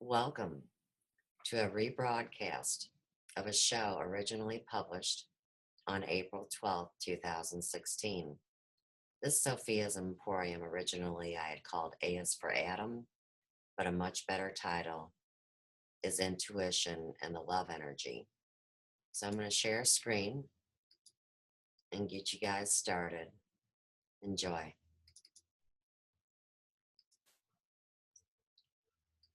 Welcome to a rebroadcast of a show originally published on April 12th, 2016. This is Sophia's Emporium. Originally, I had called A is for Adam, but a much better title is Intuition and the Love Energy. So I'm going to share a screen and get you guys started. Enjoy.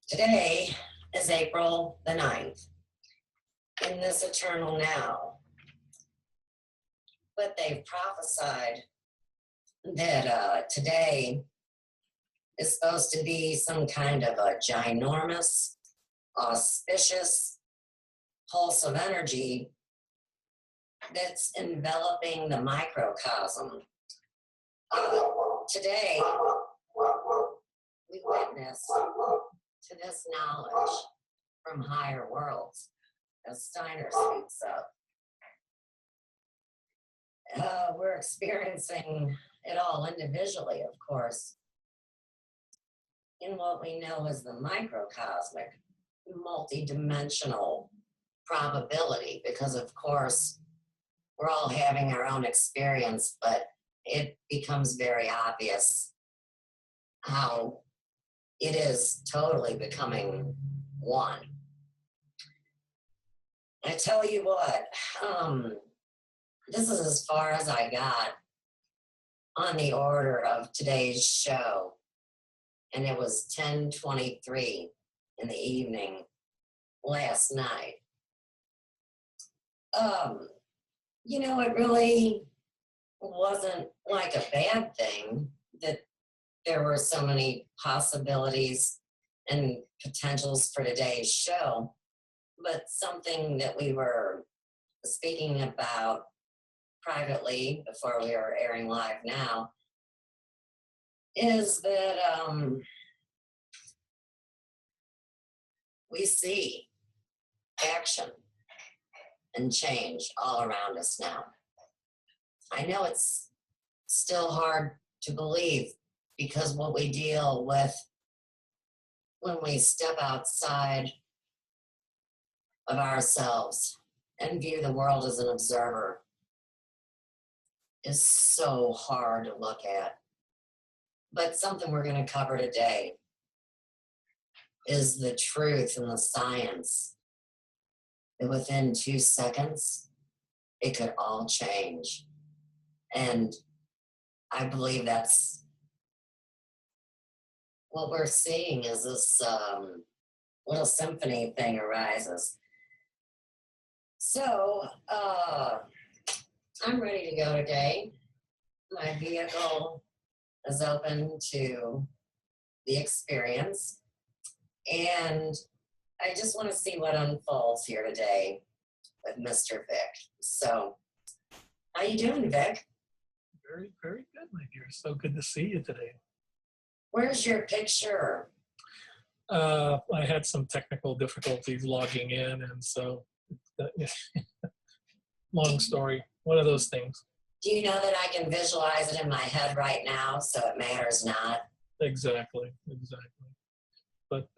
Today is April the 9th, in this eternal now. But they've prophesied that today is supposed to be some kind of a ginormous, auspicious pulse of energy that's enveloping the microcosm. Today, we witness to this knowledge from higher worlds, as Steiner speaks of. We're experiencing it all individually, of course, in what we know as the microcosmic, multidimensional probability, because of course, we're all having our own experience, but it becomes very obvious how it is totally becoming one. I tell you what, this is as far as I got on the order of today's show, and it was 10:23 in the evening last night. It really wasn't like a bad thing that there were so many possibilities and potentials for today's show, but something that we were speaking about privately before we are airing live now is that we see action and change all around us now. I know it's still hard to believe, because what we deal with when we step outside of ourselves and view the world as an observer is so hard to look at. But something we're going to cover today is the truth and the science that within 2 seconds, it could all change. And I believe that's what we're seeing, is this little symphony thing arises. So I'm ready to go today. My vehicle is open to the experience, and I just want to see what unfolds here today with Mr. Vic. So, how you doing, Vic? Very, very good, my dear. So good to see you today. Where's your picture? I had some technical difficulties logging in, and so long story. One of those things. Do you know that I can visualize it in my head right now, so it matters not? Exactly. But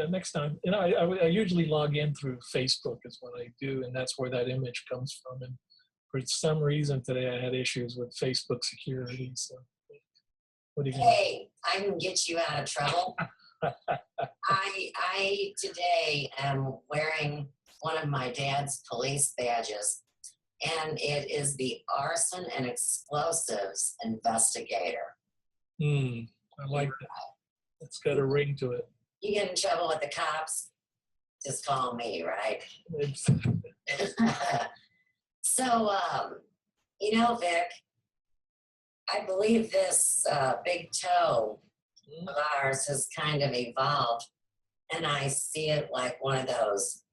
next time. I usually log in through Facebook is what I do, and that's where that image comes from. And for some reason today, I had issues with Facebook security. So, what are you gonna do? I can get you out of trouble. I today am wearing one of my dad's police badges, and it is the arson and explosives investigator. I like that. It's got a ring to it. You get in trouble with the cops, just call me, right? So, Vic, I believe this big toe of ours has kind of evolved, and I see it like one of those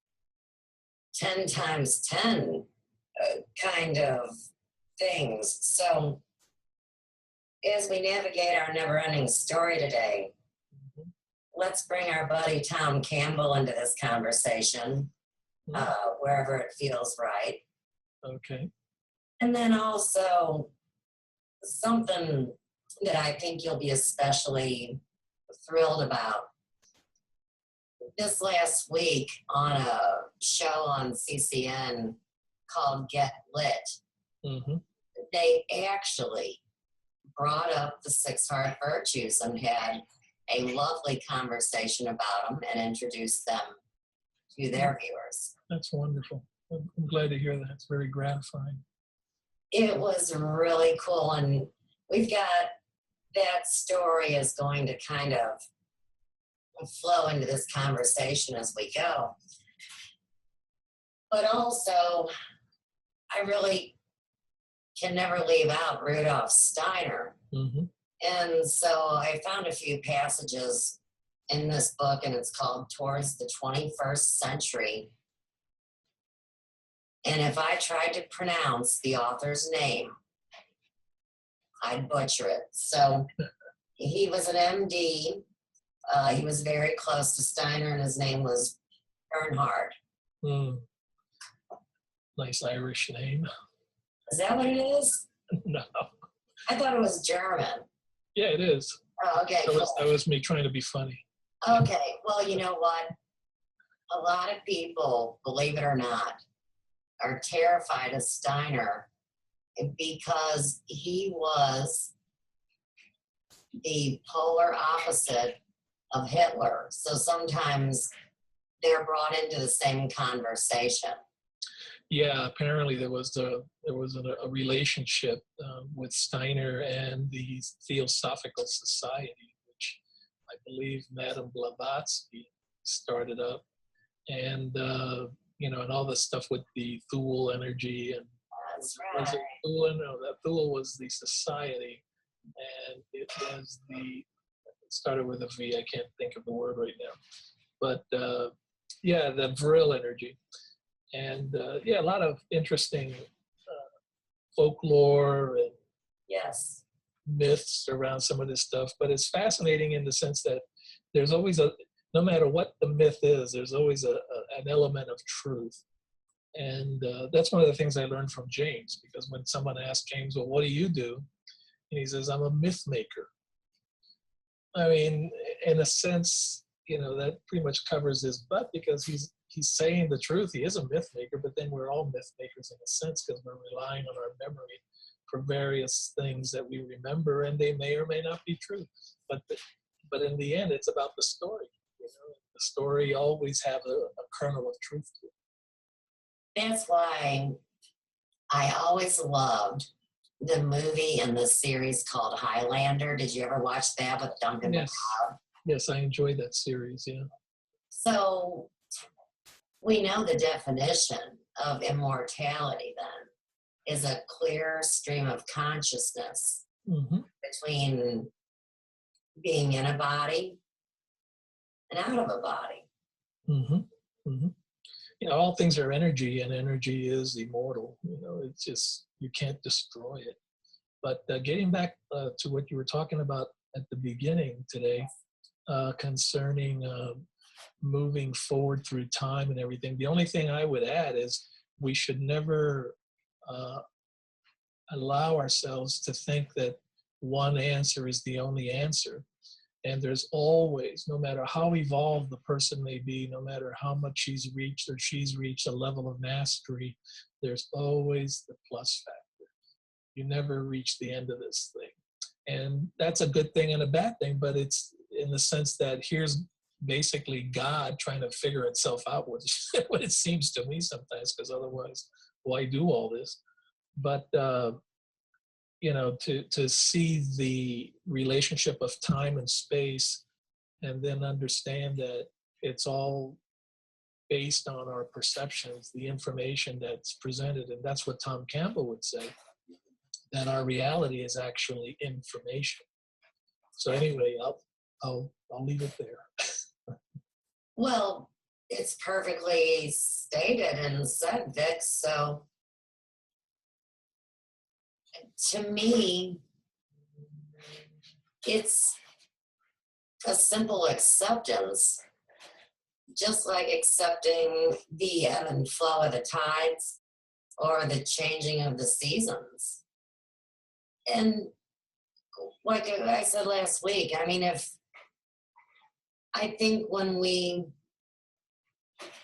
10 times 10 kind of things. So, as we navigate our never-ending story today, let's bring our buddy Tom Campbell into this conversation, wherever it feels right. Okay. And then also something that I think you'll be especially thrilled about this last week on a show on CCN called Get Lit, Mm-hmm. they actually brought up the 6 heart virtues and had a lovely conversation about them and introduced them to their viewers. That's wonderful. I'm glad to hear that. It's very gratifying. It was really cool, and we've got that story is going to kind of flow into this conversation as we go. But also, I really can never leave out Rudolf Steiner. Mm-hmm. And so I found a few passages in this book, and it's called Towards the 21st Century. And if I tried to pronounce the author's name, I'd butcher it. So he was an MD. He was very close to Steiner, and his name was Bernhard. Mm. Nice Irish name. Is that what it is? No. I thought it was German. Yeah, it is. Oh, okay. That was me trying to be funny. Okay. Well, you know what? A lot of people, believe it or not, are terrified of Steiner because he was the polar opposite of Hitler. So sometimes they're brought into the same conversation. Yeah, apparently there was a relationship with Steiner and the Theosophical Society, which I believe Madame Blavatsky started up, and and all the stuff with the Thule energy and That's was right. it Thule? No, that Thule was the society, and it was it started with a V. I can't think of the word right now, but yeah, the Vril energy. And a lot of interesting folklore and Yes. myths around some of this stuff. But it's fascinating in the sense that there's always no matter what the myth is, there's always an element of truth. And that's one of the things I learned from James, because when someone asks James, well, what do you do? And he says, I'm a myth maker. I mean, in a sense, that pretty much covers his butt, because he's saying the truth. He is a myth maker, but then we're all myth makers in a sense, because we're relying on our memory for various things that we remember, and they may or may not be true. But in the end, it's about the story. The story always have a kernel of truth to it. That's why I always loved the movie and the series called Highlander. Did you ever watch that with Duncan Yes. MacLeod? Yes, I enjoyed that series. Yeah. So we know the definition of immortality then is a clear stream of consciousness Mm-hmm. between being in a body and out of a body. Mm-hmm. Mm-hmm. All things are energy, and energy is immortal. It's just, you can't destroy it. But getting back to what you were talking about at the beginning today, concerning moving forward through time and everything, the only thing I would add is we should never allow ourselves to think that one answer is the only answer. And there's always, no matter how evolved the person may be, no matter how much he's reached or she's reached a level of mastery, there's always the plus factor. You never reach the end of this thing. And that's a good thing and a bad thing, but it's in the sense that here's basically God trying to figure itself out, what it seems to me sometimes, because otherwise, why do all this? But to see the relationship of time and space, and then understand that it's all based on our perceptions, the information that's presented. And that's what Tom Campbell would say, that our reality is actually information. So anyway, I'll leave it there. Well, it's perfectly stated and said, Vic. So to me, it's a simple acceptance, just like accepting the ebb and flow of the tides or the changing of the seasons. And like I said last week, I mean, I think when we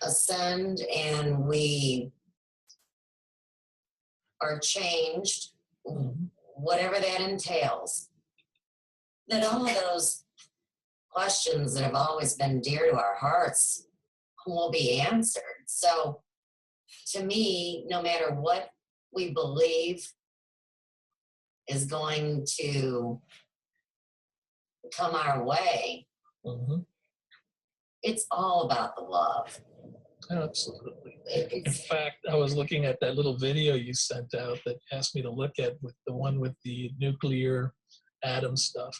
ascend and we are changed, whatever that entails, that all of those questions that have always been dear to our hearts will be answered. So to me, no matter what we believe is going to come our way, it's all about the love. Absolutely. In fact, I was looking at that little video you sent out that asked me to look at, with the one with the nuclear atom stuff.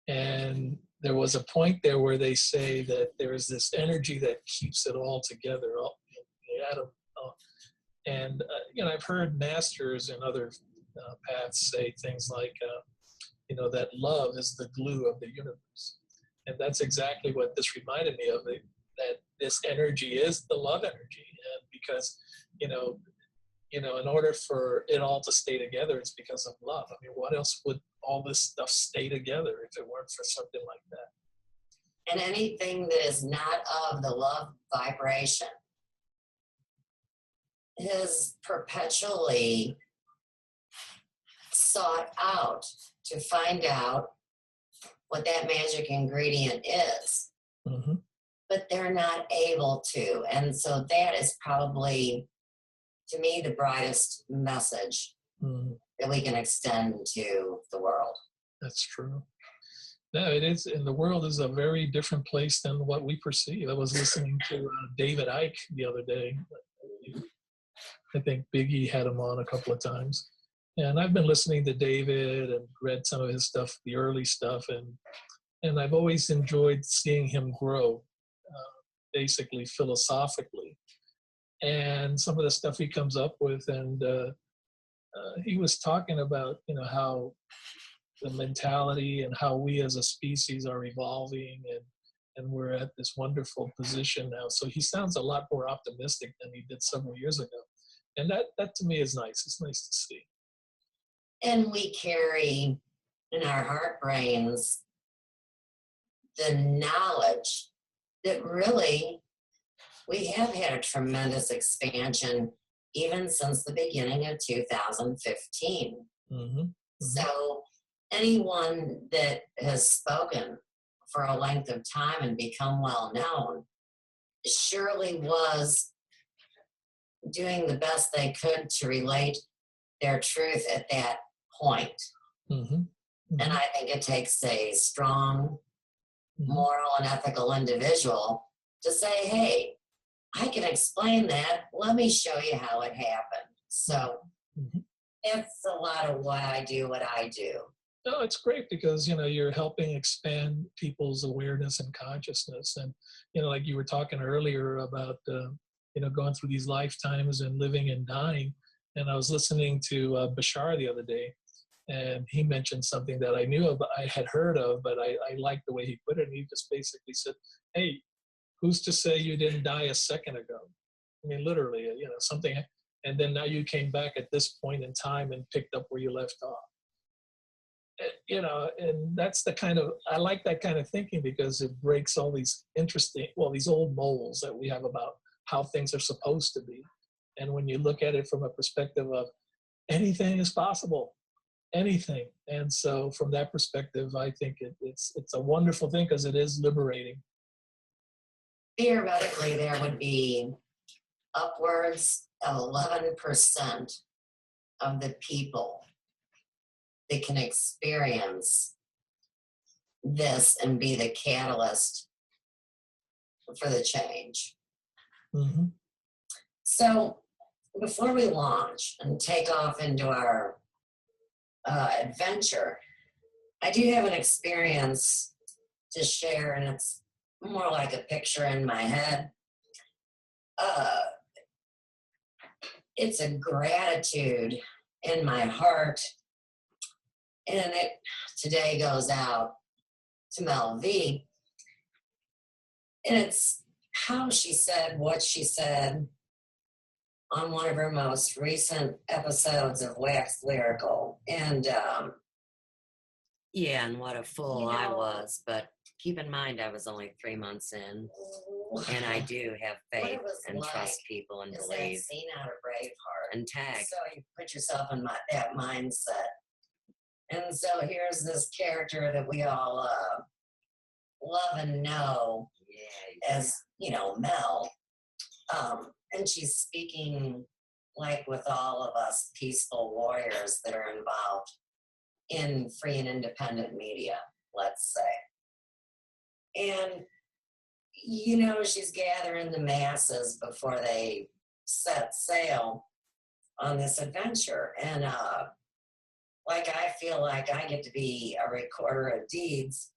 And there was a point there where they say that there is this energy that keeps it all together, the atom. And, I've heard masters and other paths say things like, that love is the glue of the universe. And that's exactly what this reminded me of, that this energy is the love energy. And because, in order for it all to stay together, it's because of love. I mean, what else would all this stuff stay together if it weren't for something like that? And anything that is not of the love vibration is perpetually sought out to find out what that magic ingredient is. But they're not able to. And so that is probably, to me, the brightest message that we can extend to the world. That's true. No, it is. And the world is a very different place than what we perceive. I was listening to David Icke the other day. I think Biggie had him on a couple of times. And I've been listening to David and read some of his stuff, the early stuff. And I've always enjoyed seeing him grow, basically philosophically. And some of the stuff he comes up with. And he was talking about, how the mentality and how we as a species are evolving, and we're at this wonderful position now. So he sounds a lot more optimistic than he did several years ago. And that to me is nice. It's nice to see. And we carry in our heart brains the knowledge that really we have had a tremendous expansion even since the beginning of 2015. So anyone that has spoken for a length of time and become well known surely was doing the best they could to relate their truth at that point. And I think it takes a strong moral and ethical individual to say, hey, I can explain that. Let me show you how it happened. So that's a lot of why I do what I do. No, it's great because, you're helping expand people's awareness and consciousness. And, like you were talking earlier about, going through these lifetimes and living and dying. And I was listening to Bashar the other day, and he mentioned something that I knew of, I had heard of, but I liked the way he put it. And he just basically said, hey, who's to say you didn't die a second ago? I mean, literally, something, and then now you came back at this point in time and picked up where you left off. And that's the kind of, I like that kind of thinking because it breaks all these these old molds that we have about how things are supposed to be. And when you look at it from a perspective of anything is possible, anything. And so from that perspective, I think it's a wonderful thing because it is liberating. Theoretically, there would be upwards of 11% of the people that can experience this and be the catalyst for the change. So before we launch and take off into our adventure, I do have an experience to share, and it's more like a picture in my head. It's a gratitude in my heart, and it today goes out to Mel V. And it's how she said what she said on one of her most recent episodes of Wax Lyrical. And yeah, and what a fool I was, but keep in mind, I was only 3 months in, and I do have What faith it was and like trust people and is believe that scene out of Braveheart. and tag. So you put yourself in that mindset. And so here's this character that we all love and know as, Mel. And she's speaking like with all of us peaceful warriors that are involved in free and independent media, let's say. And, she's gathering the masses before they set sail on this adventure. And I feel like I get to be a recorder of deeds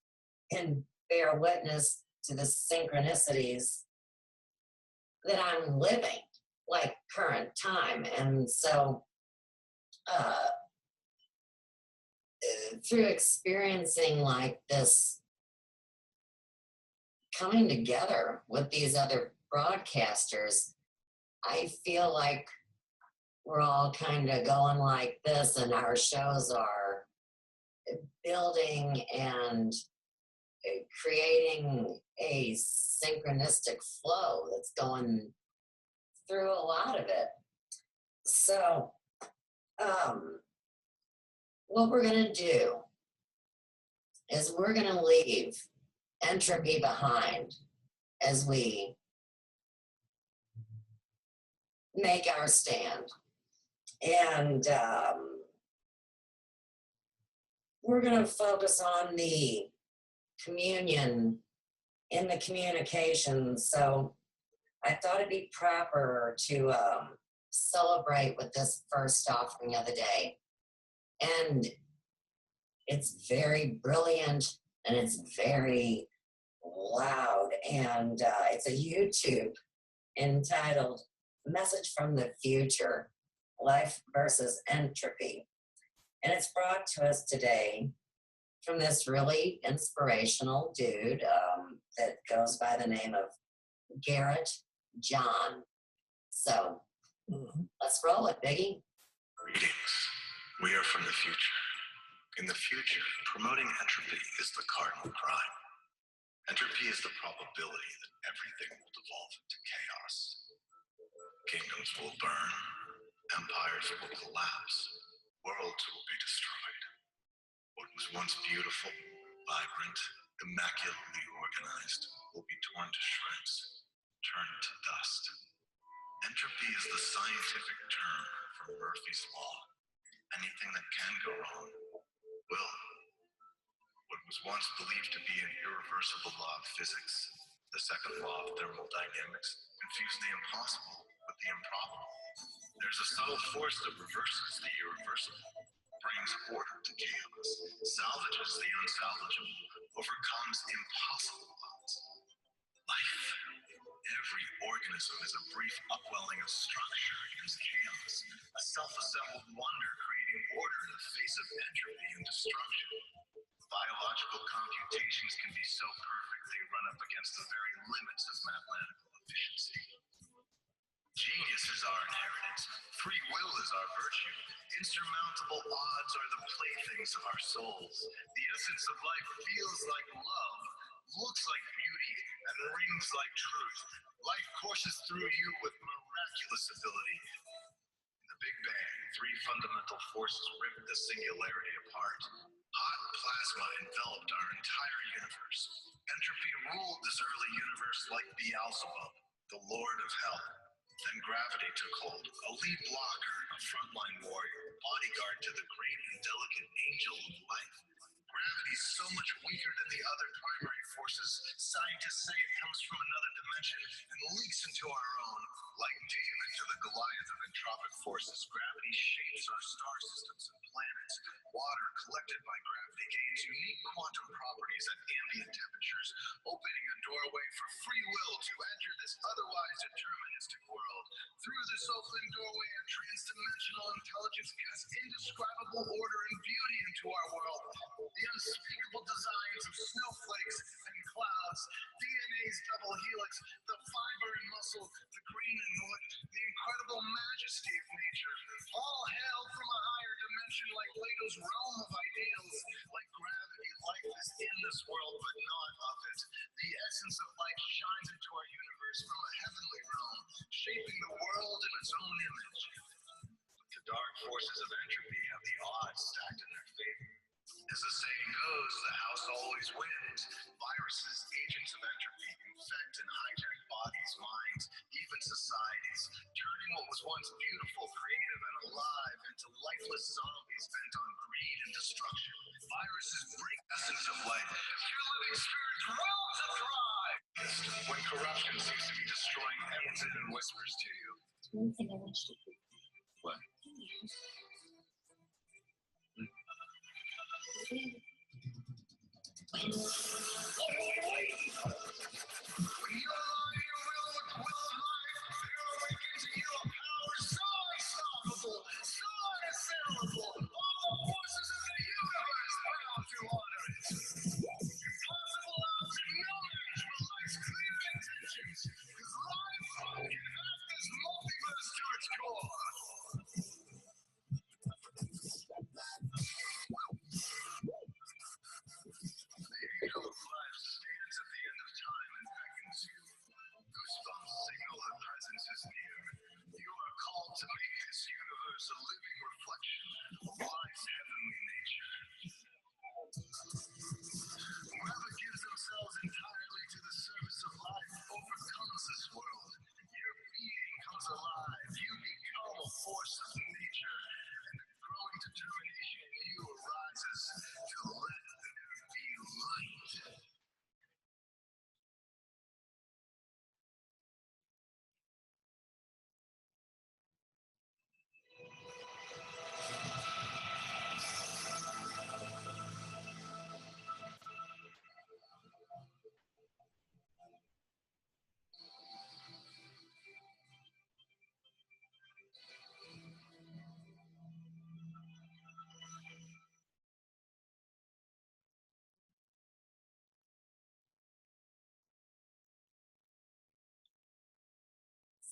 and bear witness to the synchronicities that I'm living, like current time. And so through experiencing like this coming together with these other broadcasters, I feel like we're all kind of going like this, and our shows are building and creating a synchronistic flow that's going through a lot of it. So, what we're going to do is we're going to leave entropy behind as we make our stand. And we're going to focus on the communion in the communication. So I thought it'd be proper to celebrate with this first offering of the day. And it's very brilliant and it's very loud. And it's a YouTube entitled Message from the Future, Life versus Entropy. And it's brought to us today from this really inspirational dude that goes by the name of Garrett John. So let's roll it, Biggie. Greetings. We are from the future. In the future, promoting entropy is the cardinal crime. Entropy is the probability that everything will devolve into chaos. Kingdoms will burn, empires will collapse, worlds will be destroyed. What was once beautiful, vibrant, immaculately organized will be torn to shreds, turned to dust. Entropy is the scientific term for Murphy's Law. Anything that can go wrong will. What was once believed to be an irreversible law of physics, the second law of thermodynamics, confused the impossible with the improbable. There's a subtle force that reverses the irreversible, brings order to chaos, salvages the unsalvageable, overcomes impossible odds. Life. Every organism is a brief upwelling of structure against chaos, a self-assembled wonder creating order in the face of entropy and destruction. Biological computations can be so perfect they run up against the very limits of mathematical efficiency. Genius is our inheritance. Free will is our virtue. Insurmountable odds are the playthings of our souls. The essence of life feels like love, looks like beauty, and rings like truth. Life courses through you with miraculous ability. In the Big Bang, three fundamental forces ripped the singularity apart. Hot plasma enveloped our entire universe. Entropy ruled this early universe like Beelzebub, the Lord of Hell. Then gravity took hold, a lead blocker, a frontline warrior, bodyguard to the great and delicate angel of life. Gravity is so much weaker than the other primary forces, scientists say it comes from another dimension and leaks into our own. Like David to the Goliath of entropic forces, gravity shapes our star systems and planets. Water collected by gravity gains unique quantum properties at ambient temperatures, opening a doorway for free will to enter this otherwise deterministic world. Through this open doorway, a transdimensional intelligence casts indescribable order and beauty into our world. The unspeakable designs of snowflakes and clouds, DNA's double helix, the fiber and muscle, the green and wood, the incredible majesty of nature, all hail from a higher dimension like Plato's realm of ideals. Like gravity, life is in this world, but not of it. The essence of light shines into our universe from a heavenly realm, shaping the world in its own image. But the dark forces of entropy have the odds stacked in their favor. As the saying goes, the house always wins. Viruses, agents of entropy, infect and hijack bodies, minds, even societies, turning what was once beautiful, creative, and alive into lifeless zombies bent on greed and destruction. Viruses bring essence of light. Your living spirits will to thrive. When corruption seems to be destroying everything and whispers to you. One thing I want you to do. What? When When you align your will with the will of life, there awakens in you a power so unstoppable, so unassailable. All the forces of the universe bow to honor it. Impossible odds and no match for life's clear intentions, because life can have this multiverse to its core. The angel of life stands at the end of time and beckons you. Goosebumps signal her presence is near. You are called to make this universe a living reflection of life's heavenly nature. Whoever gives themselves entirely to the service of life overcomes this world. Your being comes alive. You become a force of nature. And the growing determination in you arises to let there be light.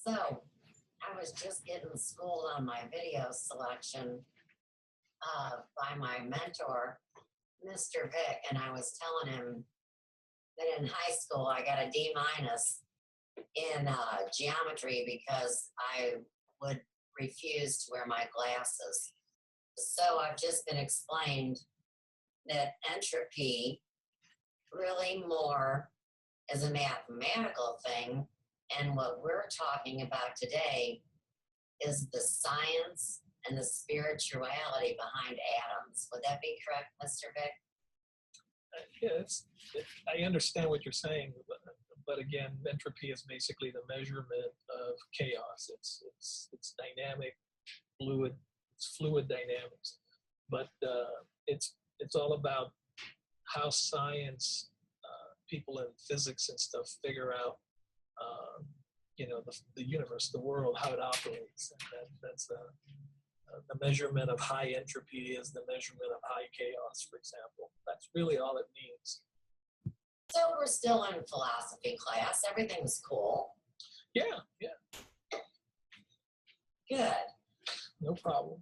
So, I was just getting schooled on my video selection by my mentor, Mr. Vic, and I was telling him that in high school I got a D minus in geometry because I would refuse to wear my glasses. So I've just been explained that entropy really more is a mathematical thing, and what we're talking about today is the science and the spirituality behind atoms. Would that be correct, Mr. Vic? I understand what you're saying, but again, entropy is basically the measurement of chaos. It's dynamic, fluid. It's fluid dynamics, but it's all about how science, people in physics and stuff figure out, the universe, the world, how it operates. And that's the measurement of high entropy is the measurement of high chaos, for example. That's really all it means. So we're still in philosophy class. Everything's cool. Yeah, Good. no problem.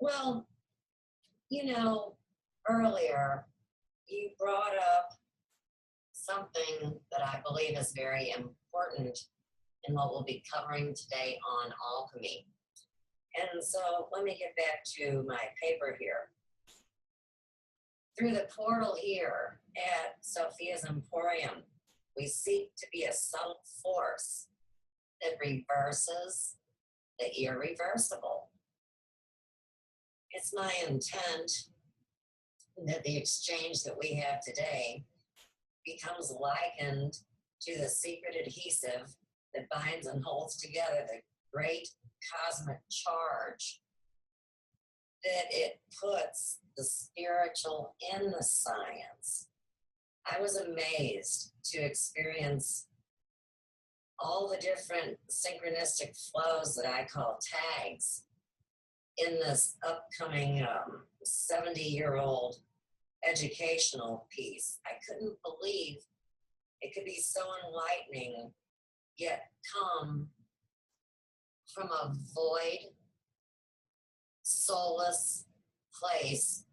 Well, earlier you brought up something that I believe is very important in what we'll be covering today on alchemy. And so let me get back to my paper here. Through the portal here at Sophia's Emporium, we seek to be a subtle force that reverses the irreversible. It's my intent that the exchange that we have today becomes likened to the secret adhesive that binds and holds together the great cosmic charge, that it puts the spiritual in the science. I was amazed to experience all the different synchronistic flows that I call tags in this upcoming 70-year-old educational piece. I couldn't believe it could be so enlightening, yet come from a void, soulless place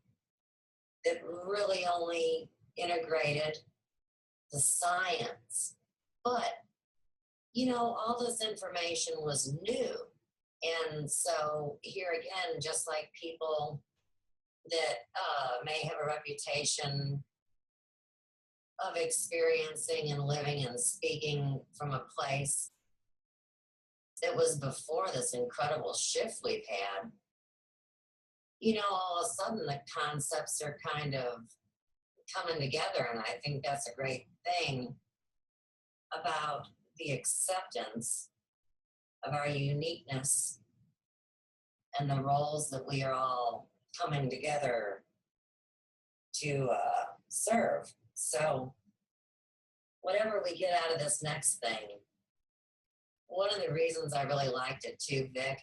that really only integrated the science. But, you know, all this information was new. And so here again, just like people that may have a reputation of experiencing and living and speaking from a place that was before this incredible shift we've had, you know, all of a sudden the concepts are kind of coming together. And I think that's a great thing about the acceptance of our uniqueness and the roles that we are all coming together to serve. So whatever we get out of this next thing, one of the reasons I really liked it too, Vic,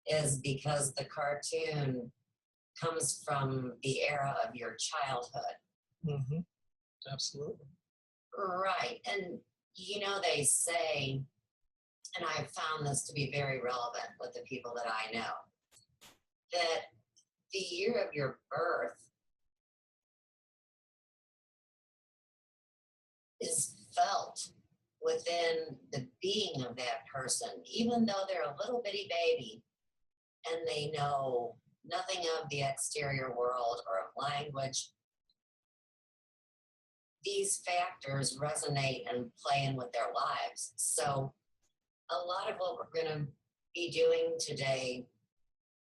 is because the cartoon comes from the era of your childhood. Mm-hmm. Absolutely. Right. And, you know, they say, and I've found this to be very relevant with the people that I know, that the year of your birth is felt within the being of that person, even though they're a little bitty baby and they know nothing of the exterior world or of language. These factors resonate and play in with their lives. So a lot of what we're going to be doing today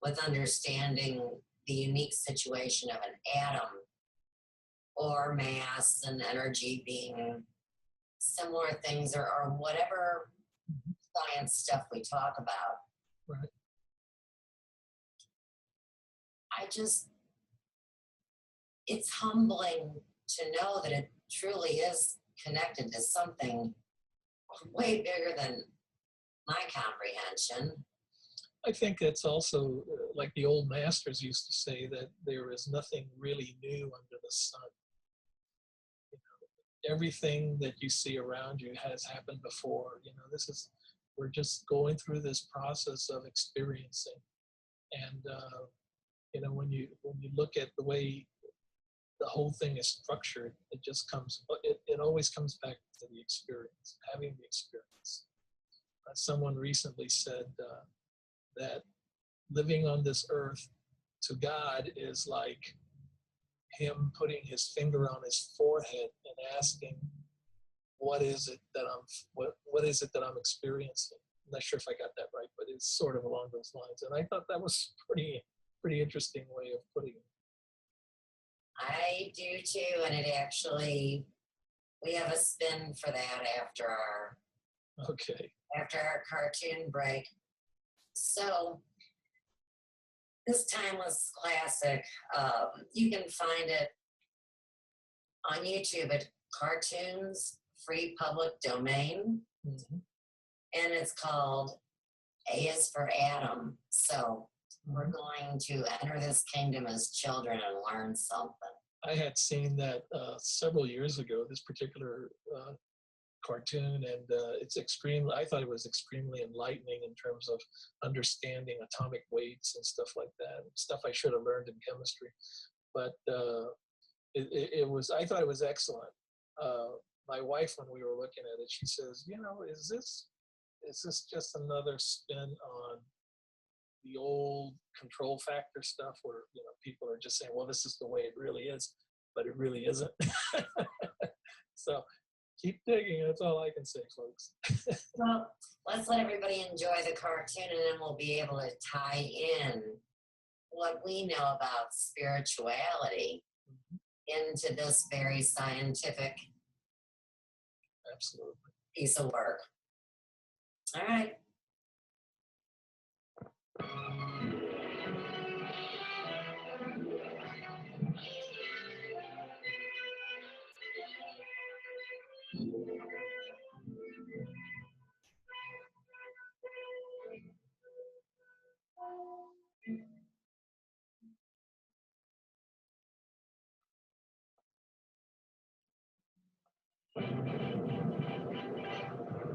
with understanding the unique situation of an atom or mass and energy being similar things, or whatever science stuff we talk about. Right. It's humbling to know that it truly is connected to something way bigger than my comprehension. I think it's also like the old masters used to say, that there is nothing really new under the sun. You know, everything that you see around you has happened before. You know, we're just going through this process of experiencing. And you know, when you look at the way the whole thing is structured, it always comes back to the experience, having the experience. Someone recently said that living on this earth to God is like him putting his finger on his forehead and asking, what is it that I'm experiencing? I'm not sure if I got that right, but it's sort of along those lines. And I thought that was pretty interesting way of putting it. I do too, and we have a spin for that after our cartoon break. So this timeless classic, you can find it on YouTube at Cartoons Free Public Domain, and it's called A is for Adam. So we're going to enter this kingdom as children and learn something. I had seen that several years ago, this particular cartoon, and I thought it was extremely enlightening in terms of understanding atomic weights and stuff like that, stuff I should have learned in chemistry. But I thought it was excellent. My wife, when we were looking at it, she says, you know, is this just another spin on the old control factor stuff where, you know, people are just saying, well, this is the way it really is, but it really isn't. So keep digging. That's all I can say, folks. Well, let's let everybody enjoy the cartoon, and then we'll be able to tie in what we know about spirituality into this very scientific Absolutely. piece of work. All right.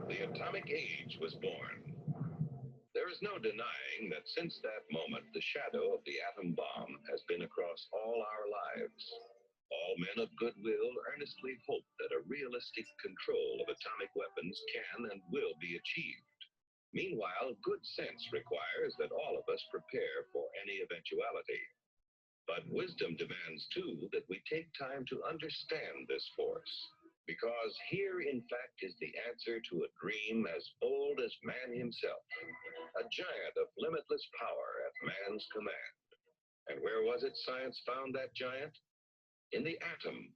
The atomic age was born. There There is no denying that since that moment, the shadow of the atom bomb has been across all our lives. All men of goodwill earnestly hope that a realistic control of atomic weapons can and will be achieved. Meanwhile, good sense requires that all of us prepare for any eventuality. But wisdom demands, too, that we take time to understand this force. Because here, in fact, is the answer to a dream as old as man himself, a giant of limitless power at man's command. And where was it science found that giant? In the atom,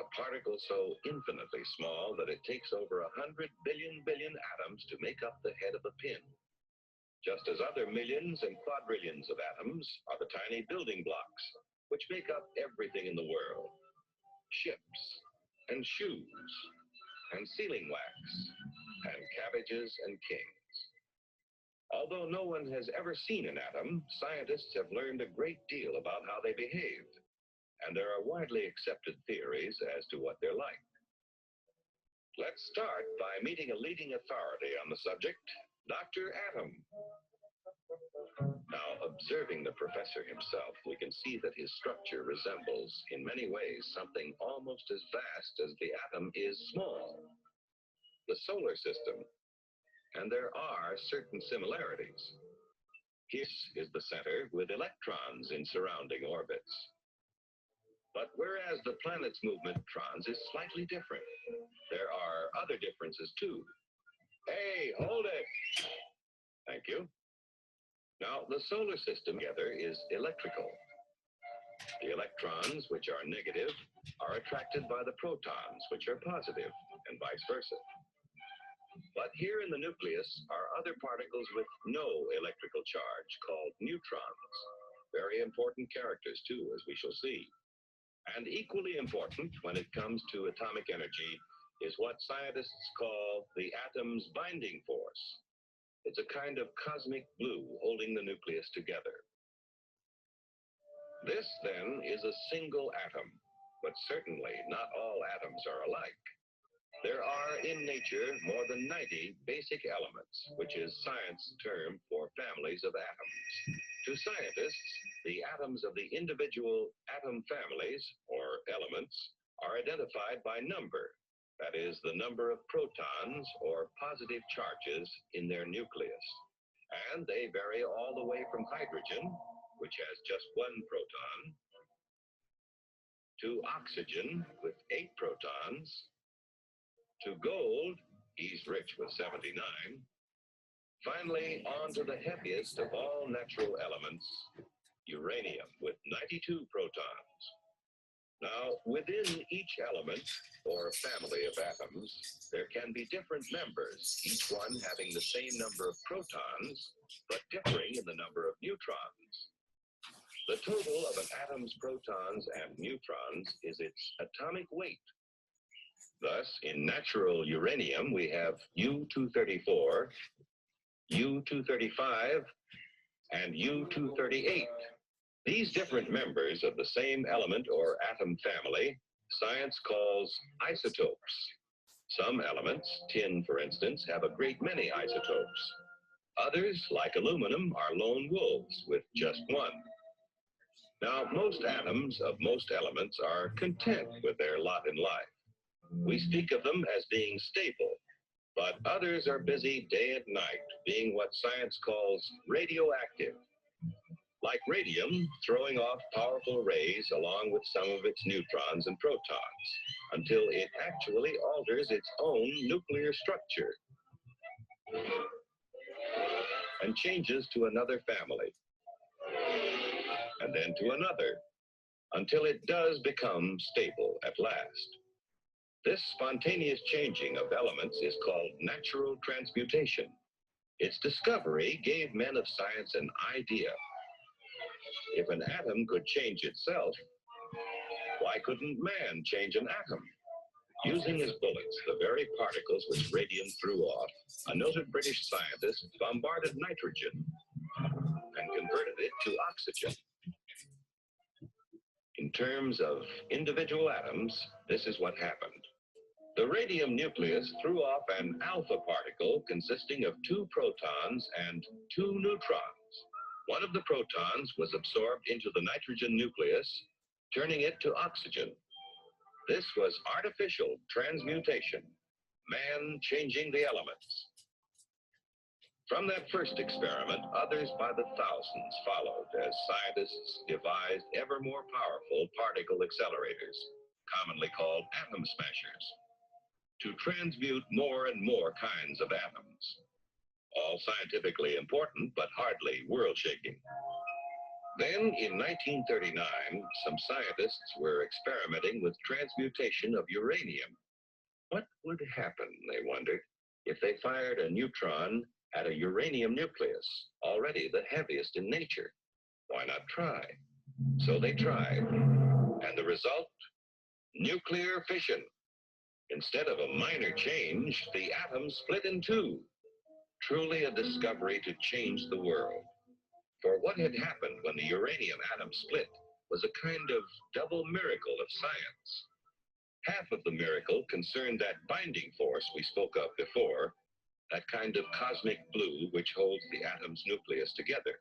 a particle so infinitely small that it takes over 100 billion atoms to make up the head of a pin. Just as other millions and quadrillions of atoms are the tiny building blocks which make up everything in the world. Ships, and shoes, and sealing wax, and cabbages and kings. Although no one has ever seen an atom, scientists have learned a great deal about how they behave, and there are widely accepted theories as to what they're like. Let's start by meeting a leading authority on the subject, Dr. Atom. Now, observing the professor himself, we can see that his structure resembles, in many ways, something almost as vast as the atom is small, the solar system. And there are certain similarities. Here is the center with electrons in surrounding orbits. But whereas the planet's movement of electrons is slightly different, there are other differences too. Hey, hold it! Thank you. Now, the solar system together is electrical. The electrons, which are negative, are attracted by the protons, which are positive, and vice versa. But here in the nucleus are other particles with no electrical charge, called neutrons. Very important characters, too, as we shall see. And equally important when it comes to atomic energy is what scientists call the atom's binding force. It's a kind of cosmic glue holding the nucleus together. This, then, is a single atom, but certainly not all atoms are alike. There are, in nature, more than 90 basic elements, which is science's term for families of atoms. To scientists, the atoms of the individual atom families, or elements, are identified by number. That is, the number of protons or positive charges in their nucleus. And they vary all the way from hydrogen, which has just 1 proton, to oxygen with 8 protons, to gold, he's rich with 79, finally on to the heaviest of all natural elements, uranium with 92 protons. Now, within each element, or family of atoms, there can be different members, each one having the same number of protons, but differing in the number of neutrons. The total of an atom's protons and neutrons is its atomic weight. Thus, in natural uranium, we have U-234, U-235, and U-238. These different members of the same element or atom family, science calls isotopes. Some elements, tin for instance, have a great many isotopes. Others, like aluminum, are lone wolves with just 1. Now, most atoms of most elements are content with their lot in life. We speak of them as being stable, but others are busy day and night, being what science calls radioactive. Like radium, throwing off powerful rays along with some of its neutrons and protons, until it actually alters its own nuclear structure and changes to another family, and then to another, until it does become stable at last. This spontaneous changing of elements is called natural transmutation. Its discovery gave men of science an idea. If an atom could change itself, why couldn't man change an atom? Using as bullets the very particles which radium threw off, a noted British scientist bombarded nitrogen and converted it to oxygen. In terms of individual atoms, this is what happened. The radium nucleus threw off an alpha particle consisting of 2 protons and 2 neutrons. One of the protons was absorbed into the nitrogen nucleus, turning it to oxygen. This was artificial transmutation, man changing the elements. From that first experiment, others by the thousands followed as scientists devised ever more powerful particle accelerators, commonly called atom smashers, to transmute more and more kinds of atoms. All scientifically important, but hardly world-shaking. Then, in 1939, some scientists were experimenting with transmutation of uranium. What would happen, they wondered, if they fired a neutron at a uranium nucleus, already the heaviest in nature? Why not try? So they tried. And the result? Nuclear fission. Instead of a minor change, the atom split in 2. Truly a discovery to change the world. For what had happened when the uranium atom split was a kind of double miracle of science. Half of the miracle concerned that binding force we spoke of before, that kind of cosmic glue which holds the atom's nucleus together.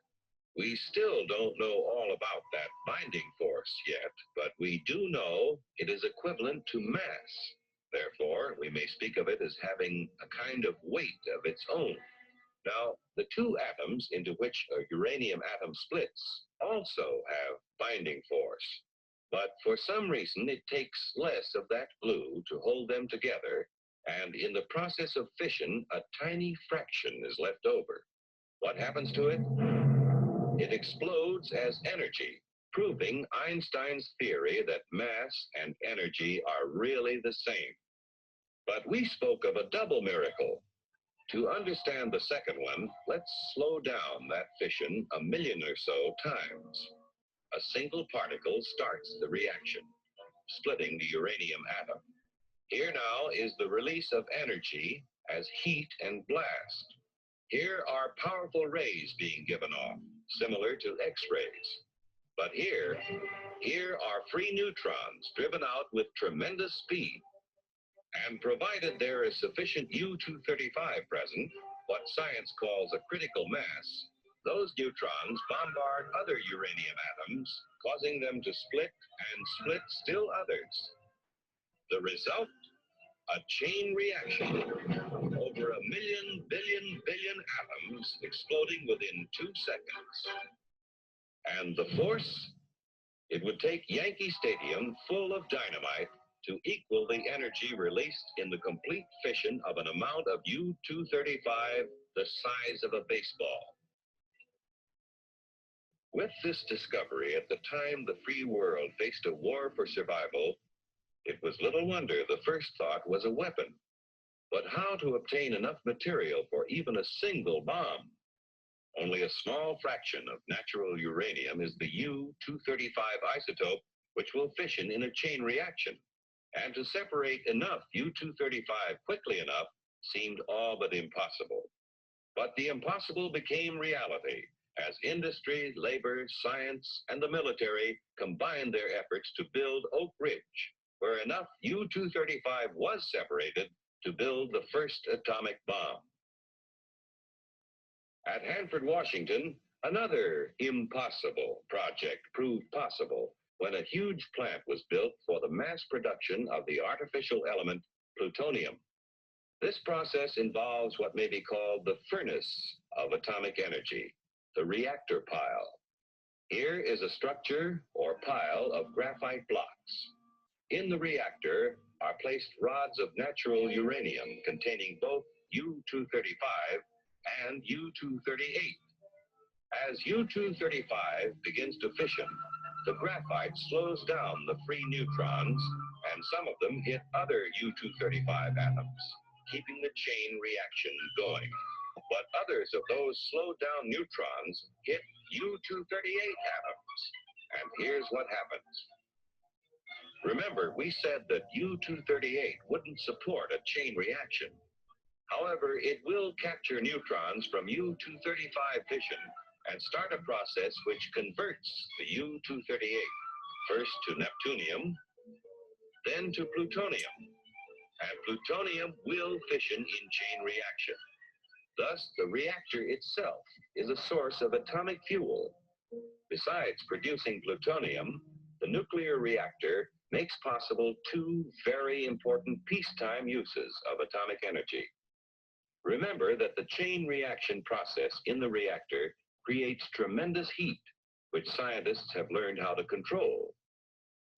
We still don't know all about that binding force yet, but we do know it is equivalent to mass. Therefore, we may speak of it as having a kind of weight of its own. Now, the 2 atoms into which a uranium atom splits also have binding force. But for some reason, it takes less of that glue to hold them together, and in the process of fission, a tiny fraction is left over. What happens to it? It explodes as energy, proving Einstein's theory that mass and energy are really the same. But we spoke of a double miracle. To understand the second one, let's slow down that fission a million or so times. A single particle starts the reaction, splitting the uranium atom. Here now is the release of energy as heat and blast. Here are powerful rays being given off, similar to X-rays. But here are free neutrons driven out with tremendous speed. And provided there is sufficient U-235 present, what science calls a critical mass, those neutrons bombard other uranium atoms, causing them to split and split still others. The result? A chain reaction. Over 1 million billion atoms exploding within 2 seconds. And the force? It would take Yankee Stadium full of dynamite to equal the energy released in the complete fission of an amount of U-235 the size of a baseball. With this discovery, at the time the free world faced a war for survival, it was little wonder the first thought was a weapon. But how to obtain enough material for even a single bomb? Only a small fraction of natural uranium is the U-235 isotope, which will fission in a chain reaction. And to separate enough U-235 quickly enough seemed all but impossible. But the impossible became reality as industry, labor, science, and the military combined their efforts to build Oak Ridge, where enough U-235 was separated to build the first atomic bomb. At Hanford, Washington, another impossible project proved possible when a huge plant was built for the mass production of the artificial element plutonium. This process involves what may be called the furnace of atomic energy, the reactor pile. Here is a structure or pile of graphite blocks. In the reactor are placed rods of natural uranium containing both U-235 and U-238. As U-235 begins to fission, the graphite slows down the free neutrons, and some of them hit other U-235 atoms, keeping the chain reaction going. But others of those slowed down neutrons hit U-238 atoms. And here's what happens. Remember, we said that U-238 wouldn't support a chain reaction. However, it will capture neutrons from U-235 fission and start a process which converts the U-238 first to neptunium, then to plutonium. And plutonium will fission in chain reaction. Thus, the reactor itself is a source of atomic fuel. Besides producing plutonium, the nuclear reactor makes possible two very important peacetime uses of atomic energy. Remember that the chain reaction process in the reactor creates tremendous heat, which scientists have learned how to control.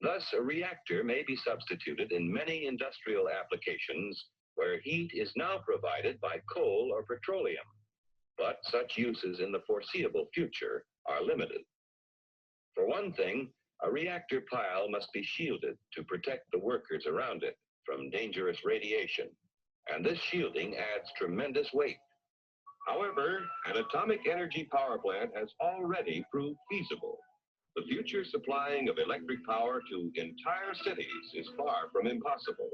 Thus, a reactor may be substituted in many industrial applications where heat is now provided by coal or petroleum. But such uses in the foreseeable future are limited. For one thing, a reactor pile must be shielded to protect the workers around it from dangerous radiation, and this shielding adds tremendous weight. However, an atomic energy power plant has already proved feasible. The future supplying of electric power to entire cities is far from impossible,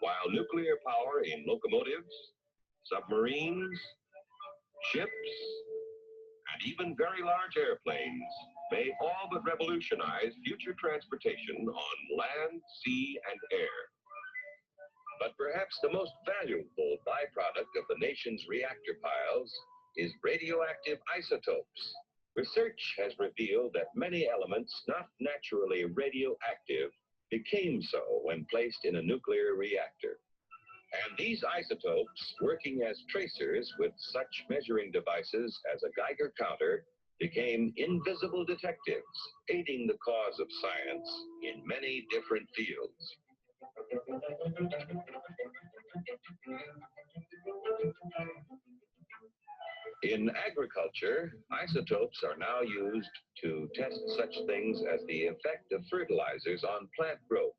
while nuclear power in locomotives, submarines, ships, and even very large airplanes may all but revolutionize future transportation on land, sea, and air. But perhaps the most valuable byproduct of the nation's reactor piles is radioactive isotopes. Research has revealed that many elements not naturally radioactive became so when placed in a nuclear reactor. And these isotopes, working as tracers with such measuring devices as a Geiger counter, became invisible detectives, aiding the cause of science in many different fields. In agriculture, isotopes are now used to test such things as the effect of fertilizers on plant growth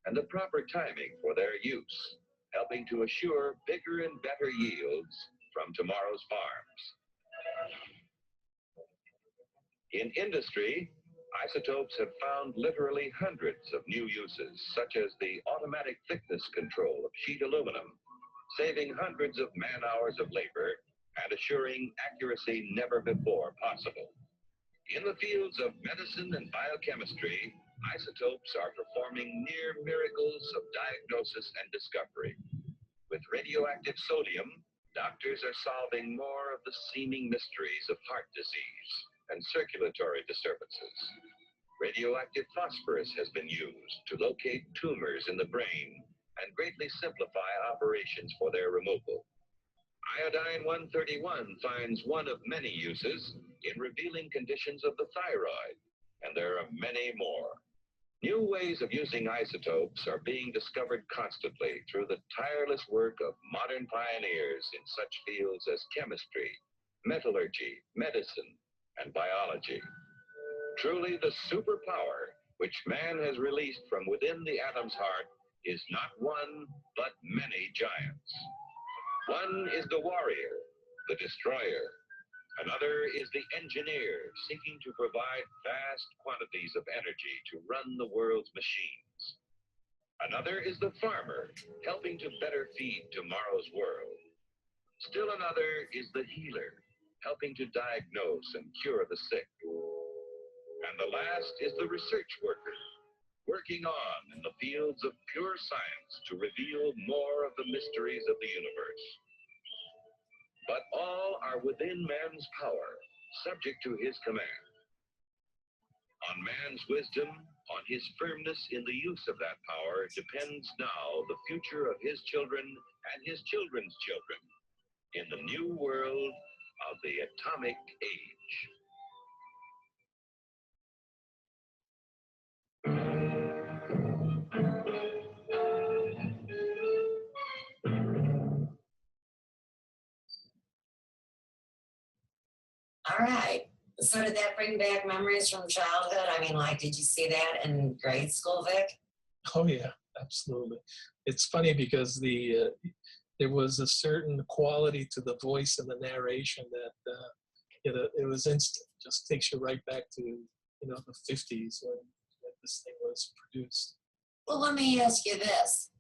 and the proper timing for their use, helping to assure bigger and better yields from tomorrow's farms. In industry, isotopes have found literally hundreds of new uses, such as the automatic thickness control of sheet aluminum, saving hundreds of man-hours of labor and assuring accuracy never before possible. In the fields of medicine and biochemistry, isotopes are performing near miracles of diagnosis and discovery. With radioactive sodium, doctors are solving more of the seeming mysteries of heart disease and circulatory disturbances. Radioactive phosphorus has been used to locate tumors in the brain and greatly simplify operations for their removal. Iodine-131 finds one of many uses in revealing conditions of the thyroid, and there are many more. New ways of using isotopes are being discovered constantly through the tireless work of modern pioneers in such fields as chemistry, metallurgy, medicine, and biology. Truly, the superpower which man has released from within the atom's heart is not one, but many giants. One is the warrior, the destroyer. Another is the engineer, seeking to provide vast quantities of energy to run the world's machines. Another is the farmer, helping to better feed tomorrow's world. Still another is the healer, helping to diagnose and cure the sick. And the last is the research worker, working on in the fields of pure science to reveal more of the mysteries of the universe. But all are within man's power, subject to his command. On man's wisdom, on his firmness in the use of that power, depends now the future of his children and his children's children in the new world of the atomic age. All right. So did that bring back memories from childhood? I mean, like, did you see that in grade school, Vic? Oh yeah, absolutely. It's funny because there was a certain quality to the voice and the narration that it was instant. Just takes you right back to the 50s when this thing was produced. Well, let me ask you this.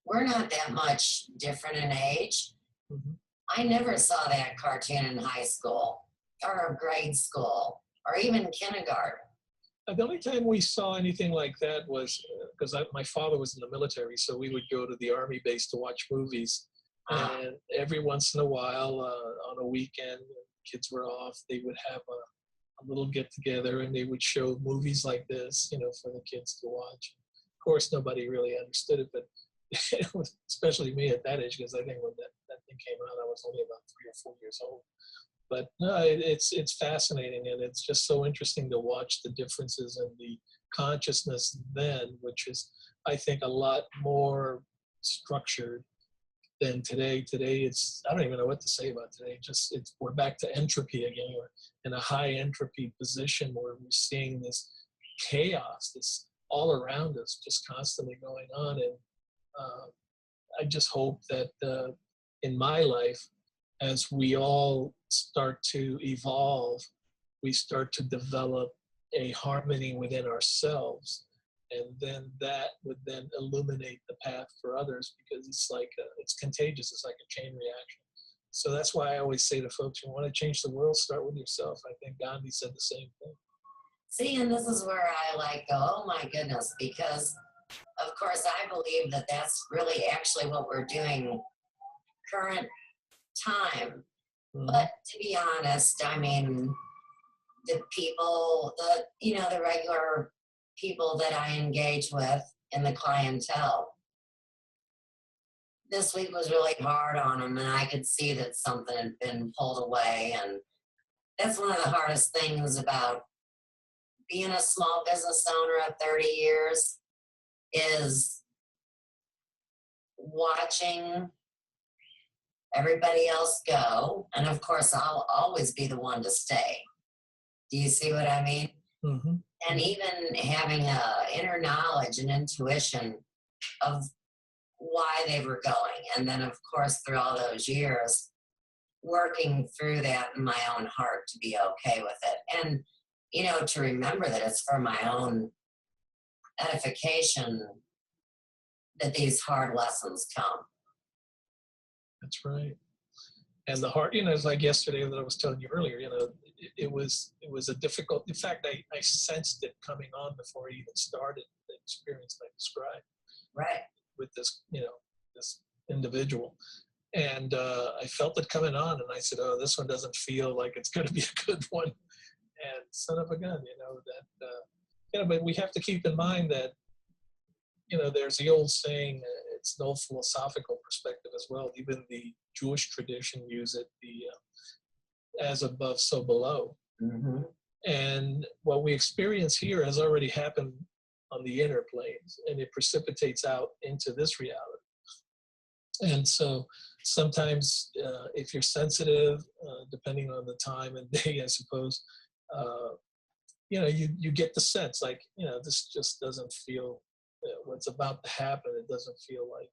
We're not that much different in age. Mm-hmm. I never saw that cartoon in high school or grade school or even kindergarten. The only time we saw anything like that was because my father was in the military, so we would go to the army base to watch movies. And every once in a while, on a weekend, when kids were off, they would have a little get together and they would show movies like this, for the kids to watch. Of course, nobody really understood it, but it was, especially me at that age, because I think when that thing came out, I was only about 3 or 4 years old. But no, it's fascinating, and it's just so interesting to watch the differences in the consciousness then, which is, I think, a lot more structured than today. Today, I don't even know what to say about today. We're back to entropy again. We're in a high entropy position where we're seeing this chaos, this all around us, just constantly going on. And I just hope that in my life, as we all start to evolve, we start to develop a harmony within ourselves. And then that would then illuminate the path for others, because it's like, it's contagious. It's like a chain reaction. So that's why I always say to folks, you want to change the world, start with yourself. I think Gandhi said the same thing. See, and this is where I go, oh my goodness, because of course I believe that that's really actually what we're doing current time. Mm-hmm. But to be honest, I mean, the people, the regular people that I engage with in the clientele, this week was really hard on them, and I could see that something had been pulled away. And that's one of the hardest things about being a small business owner of 30 years is watching everybody else go. And of course, I'll always be the one to stay. Do you see what I mean? Mm-hmm. And even having a inner knowledge and intuition of why they were going. And then, of course, through all those years, working through that in my own heart to be okay with it. And, to remember that it's for my own edification that these hard lessons come. That's right. And the heart, it's like yesterday that I was telling you earlier, it was a difficult, in fact, I sensed it coming on before I even started the experience I described. Right. With this, this individual. And I felt it coming on, and I said, oh, this one doesn't feel like it's going to be a good one. And son of a gun, but we have to keep in mind that, there's the old saying, it's an old philosophical perspective as well. Even the Jewish tradition use it, as above, so below. Mm-hmm. And what we experience here has already happened on the inner planes, and it precipitates out into this reality. And so sometimes if you're sensitive, depending on the time and day, I suppose, you get the sense like, this just doesn't feel what's about to happen. It doesn't feel like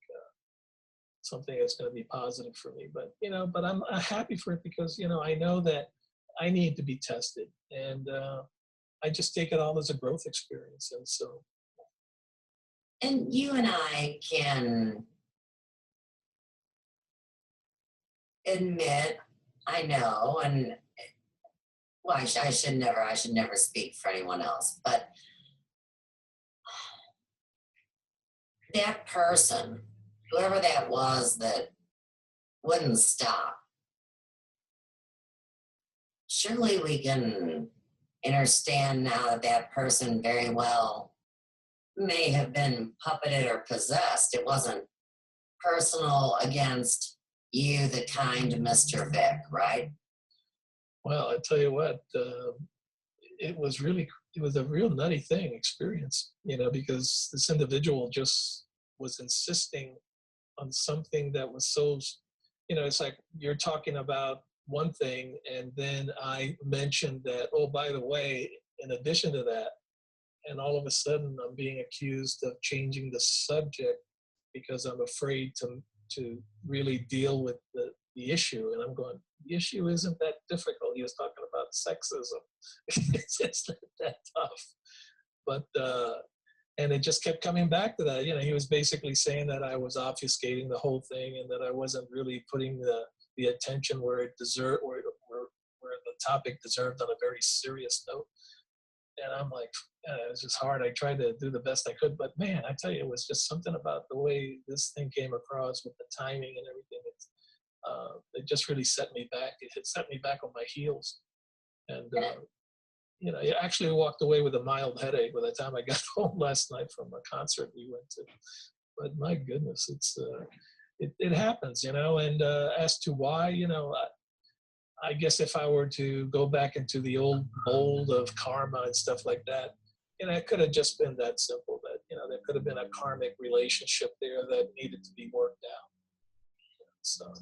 something that's going to be positive for me. But, but I'm happy for it because, I know that I need to be tested. And I just take it all as a growth experience. And so. And you and I can admit, I know, and well, I should never speak for anyone else, but that person, whoever that was that wouldn't stop, surely we can understand now that that person very well may have been puppeted or possessed. It wasn't personal against you, the kind Mr. Vic, right? Well, I tell you what, it was a real nutty experience, because this individual just was insisting on something that was so, it's like you're talking about one thing, and then I mentioned that, oh, by the way, in addition to that, and all of a sudden I'm being accused of changing the subject because I'm afraid to really deal with the issue. And I'm going, the issue isn't that difficult. He was talking about sexism. It's not that tough. But, and it just kept coming back to that. He was basically saying that I was obfuscating the whole thing and that I wasn't really putting the attention where it deserved, where the topic deserved on a very serious note. And I'm like, it was just hard. I tried to do the best I could, but man, I tell you, it was just something about the way this thing came across with the timing and everything. It just really set me back. It set me back on my heels. And, I actually walked away with a mild headache by the time I got home last night from a concert we went to. But my goodness, it happens, and as to why, I guess if I were to go back into the old mold of karma and stuff like that, it could have just been that simple that, there could have been a karmic relationship there that needed to be worked out. So,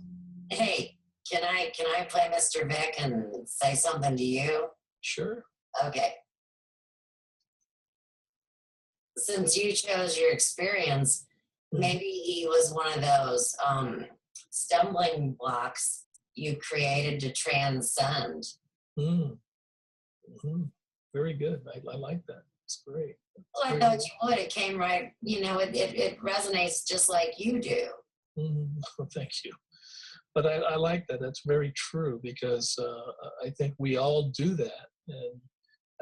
Hey, can I play Mr. Vic and say something to you? sure. Okay. Since you chose your experience, maybe he was one of those stumbling blocks you created to transcend. Mm-hmm. Very good. I like that. It's great. Well, I thought you would. It came right, it resonates just like you do. Thank you. But I like that. That's very true because I think we all do that. And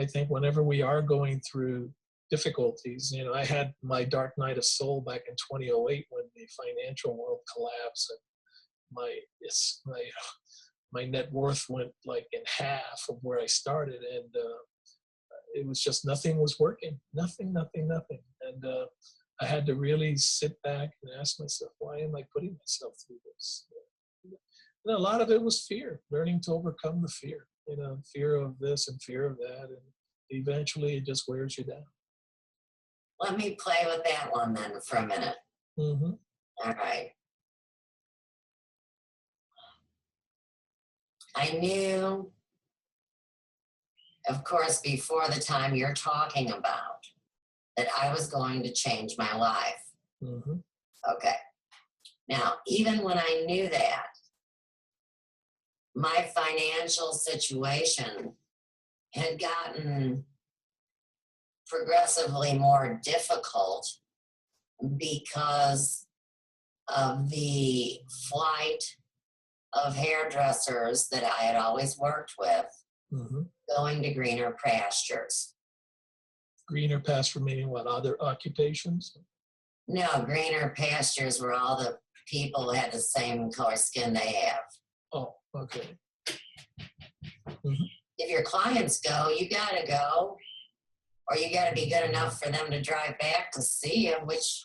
I think whenever we are going through difficulties, I had my dark night of soul back in 2008 when the financial world collapsed and my net worth went like in half of where I started. And it was just nothing was working. Nothing. And I had to really sit back and ask myself, why am I putting myself through this? And a lot of it was fear, learning to overcome the fear, fear of this and fear of that. And eventually it just wears you down. Let me play with that one then for a minute. Mm-hmm. All right. I knew, of course, before the time you're talking about, that I was going to change my life. Mm-hmm. Okay. Now, even when I knew that, my financial situation had gotten progressively more difficult because of the flight of hairdressers that I had always worked with, going to greener pastures. Greener pasture meaning what? Other occupations? No, greener pastures where all the people had the same color skin they have. Oh, okay. If your clients go, you gotta go, or you gotta be good enough for them to drive back to see you. Which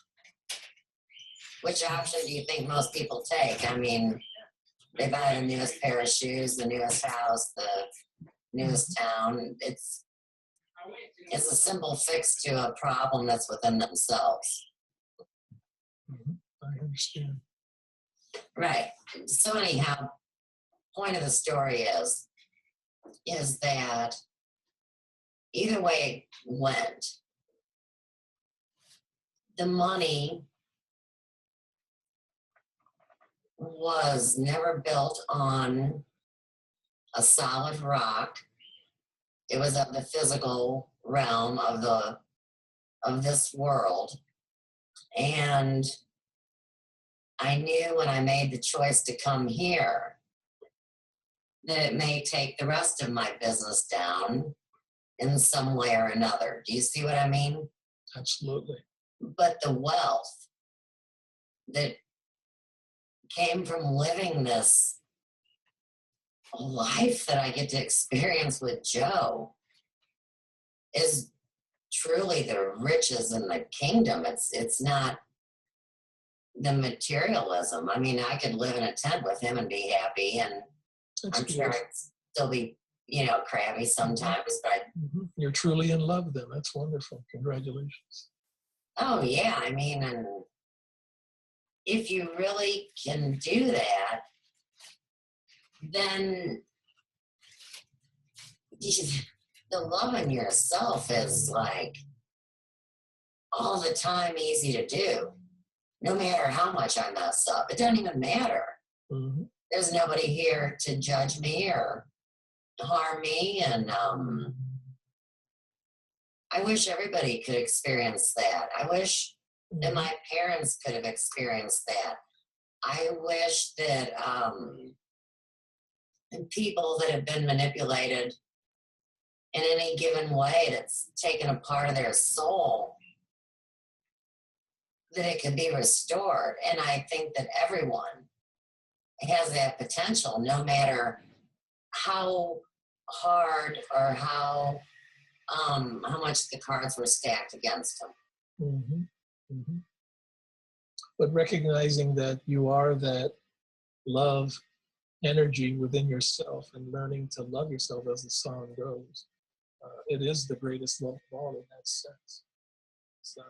option do you think most people take? I mean, they buy the newest pair of shoes, the newest house, the newest town. It's a simple fix to a problem that's within themselves. I understand. Right. So anyhow, point of the story is that either way it went, the money was never built on a solid rock. It was of the physical realm of this world. And I knew when I made the choice to come here that it may take the rest of my business down in some way or another. Do you see what I mean? Absolutely. But the wealth that came from living this life that I get to experience with Joe is truly the riches in the kingdom. It's not the materialism. I mean, I could live in a tent with him and be happy, and That's I'm sure I'd still be, crabby sometimes, but You're truly in love then. That's wonderful. Congratulations. oh yeah, I mean, and if you really can do that, then the love in yourself is like all the time easy to do. No matter how much I mess up, it doesn't even matter. There's nobody here to judge me or harm me, and I wish everybody could experience that. I wish that my parents could have experienced that. I wish that people that have been manipulated in any given way that's taken a part of their soul, that it can be restored. And I think that everyone has that potential, no matter how hard or how much the cards were stacked against them. Mm-hmm. Mm-hmm. But recognizing that you are that love energy within yourself and learning to love yourself, as the song goes, it is the greatest love of all in that sense. So,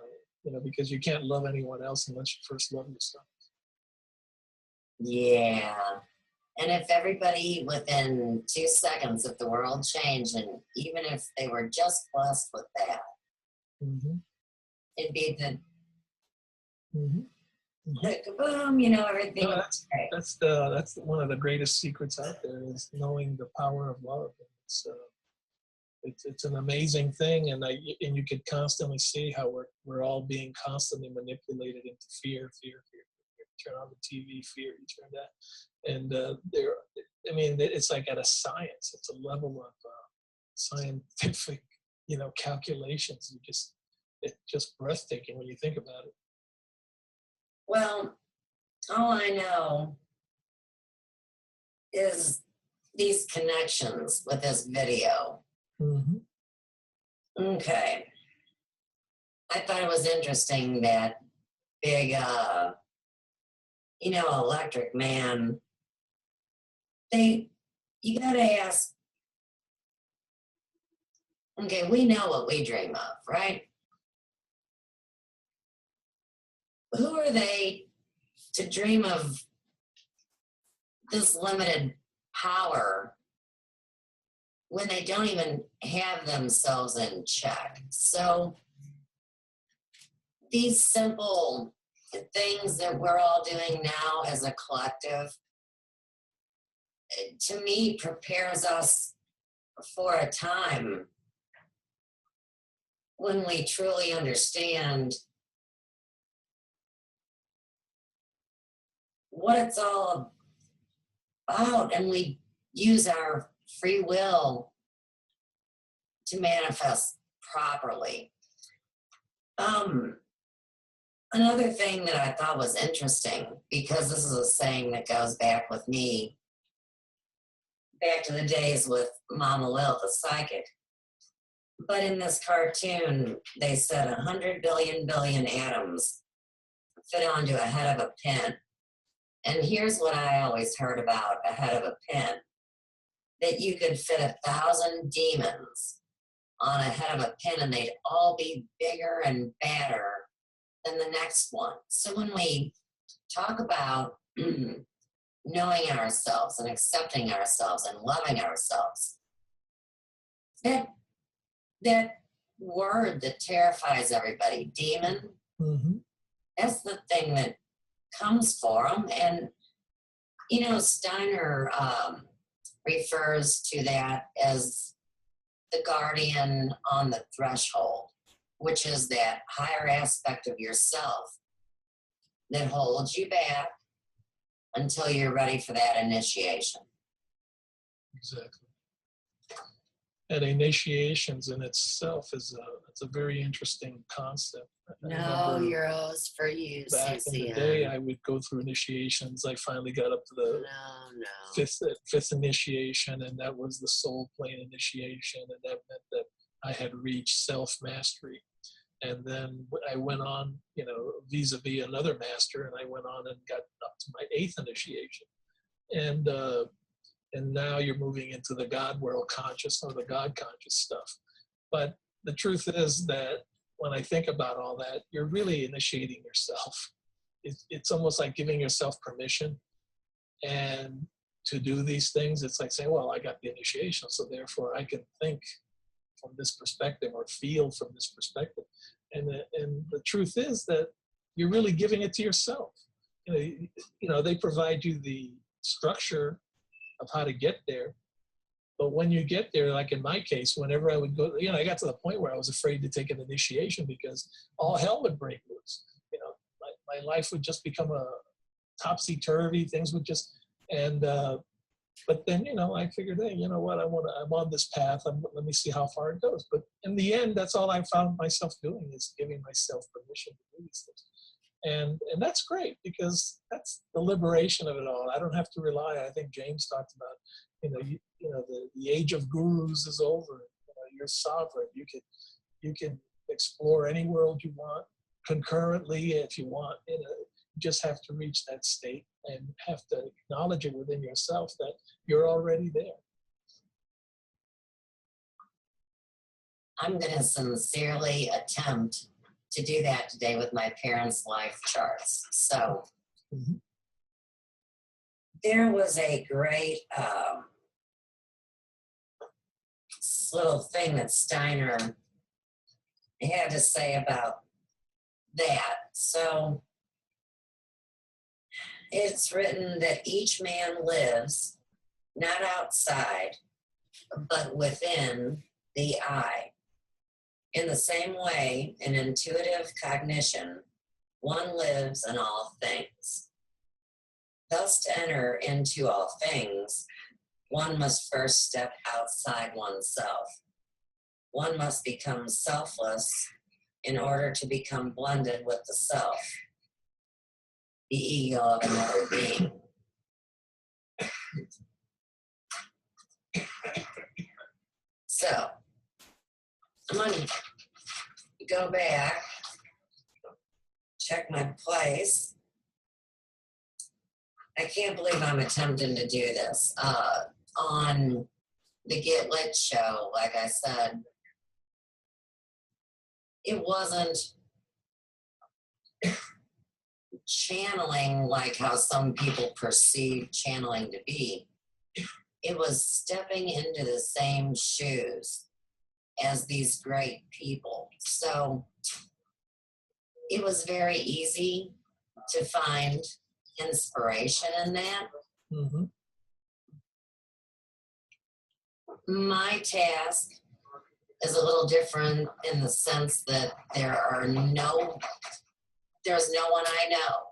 because you can't love anyone else unless you first love yourself. Yeah. And if everybody within 2 seconds, if the world changed, and even if they were just blessed with that, Mm-hmm. it'd be the Mm-hmm. kaboom, everything. No, that's one of the greatest secrets out there, is knowing the power of love. It's an amazing thing, and you could constantly see how we're all being constantly manipulated into fear. You turn on the TV, fear. You turn that, and it's like at a science. It's a level of scientific, calculations. It's just breathtaking when you think about it. Well, all I know is these connections with this video. Mm-hmm. Okay. I thought it was interesting that big, electric man, you gotta ask, okay, we know what we dream of, right? Who are they to dream of this limited power when they don't even have themselves in check? So these simple things that we're all doing now as a collective, to me, prepares us for a time when we truly understand what it's all about, and we use our free will to manifest properly. Another thing that I thought was interesting, because this is a saying that goes back with me, back to the days with Mama Lil, the psychic. But in this cartoon, they said 100 billion atoms fit onto a head of a pin. And here's what I always heard about a head of a pin: that you could fit 1,000 demons on a head of a pin, and they'd all be bigger and badder than the next one. So when we talk about knowing ourselves and accepting ourselves and loving ourselves, that word that terrifies everybody, demon, Mm-hmm. that's the thing that comes for them. And, Steiner refers to that as the guardian on the threshold, which is that higher aspect of yourself that holds you back until you're ready for that initiation. Exactly. And initiations in itself it's a very interesting concept. No euros for you, back Susie. in the day, I would go through initiations. I finally got up to the fifth initiation, and that was the soul plane initiation, and that meant that I had reached self-mastery. And then I went on, vis-a-vis another master, and I went on and got up to my 8th initiation. And now you're moving into the God world conscious, or the God conscious stuff. But the truth is that when I think about all that, you're really initiating yourself. It's almost like giving yourself permission and to do these things. It's like saying, well, I got the initiation, so therefore I can think from this perspective or feel from this perspective. And the truth is that you're really giving it to yourself. They provide you the structure of how to get there. But when you get there, like in my case, whenever I would go, I got to the point where I was afraid to take an initiation because all hell would break loose. My life would just become a topsy-turvy. Things would just, and But then, I figured, hey, you know what? I'm on this path. Let me see how far it goes. But in the end, that's all I found myself doing is giving myself permission to do these things. And that's great because that's the liberation of it all. I don't have to rely. I think James talked about, the age of gurus is over. You're sovereign. You can explore any world you want concurrently if you want. You just have to reach that state and have to acknowledge it within yourself that you're already there. I'm going to sincerely attempt to do that today with my parents' life charts. So there was a great little thing that Steiner had to say about that. So it's written that each man lives not outside, but within the I. In the same way, in intuitive cognition, one lives in all things. Thus, to enter into all things, one must first step outside oneself. One must become selfless in order to become blended with the self, the ego of another being. So, I'm going to go back, check my place. I can't believe I'm attempting to do this. On the Get Lit show, like I said, it wasn't channeling like how some people perceive channeling to be. It was stepping into the same shoes as these great people. So it was very easy to find inspiration in that. Mm-hmm. My task is a little different in the sense that there's no one I know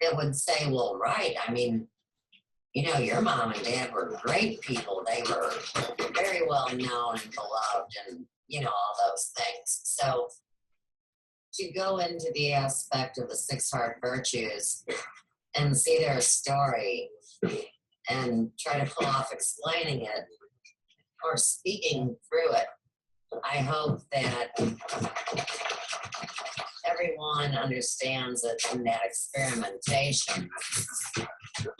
that would say, well, right, I mean, your mom and dad were great people. They were very well known and beloved and, all those things. So to go into the aspect of the 6 heart virtues and see their story and try to pull off explaining it or speaking through it, I hope that everyone understands it in that experimentation.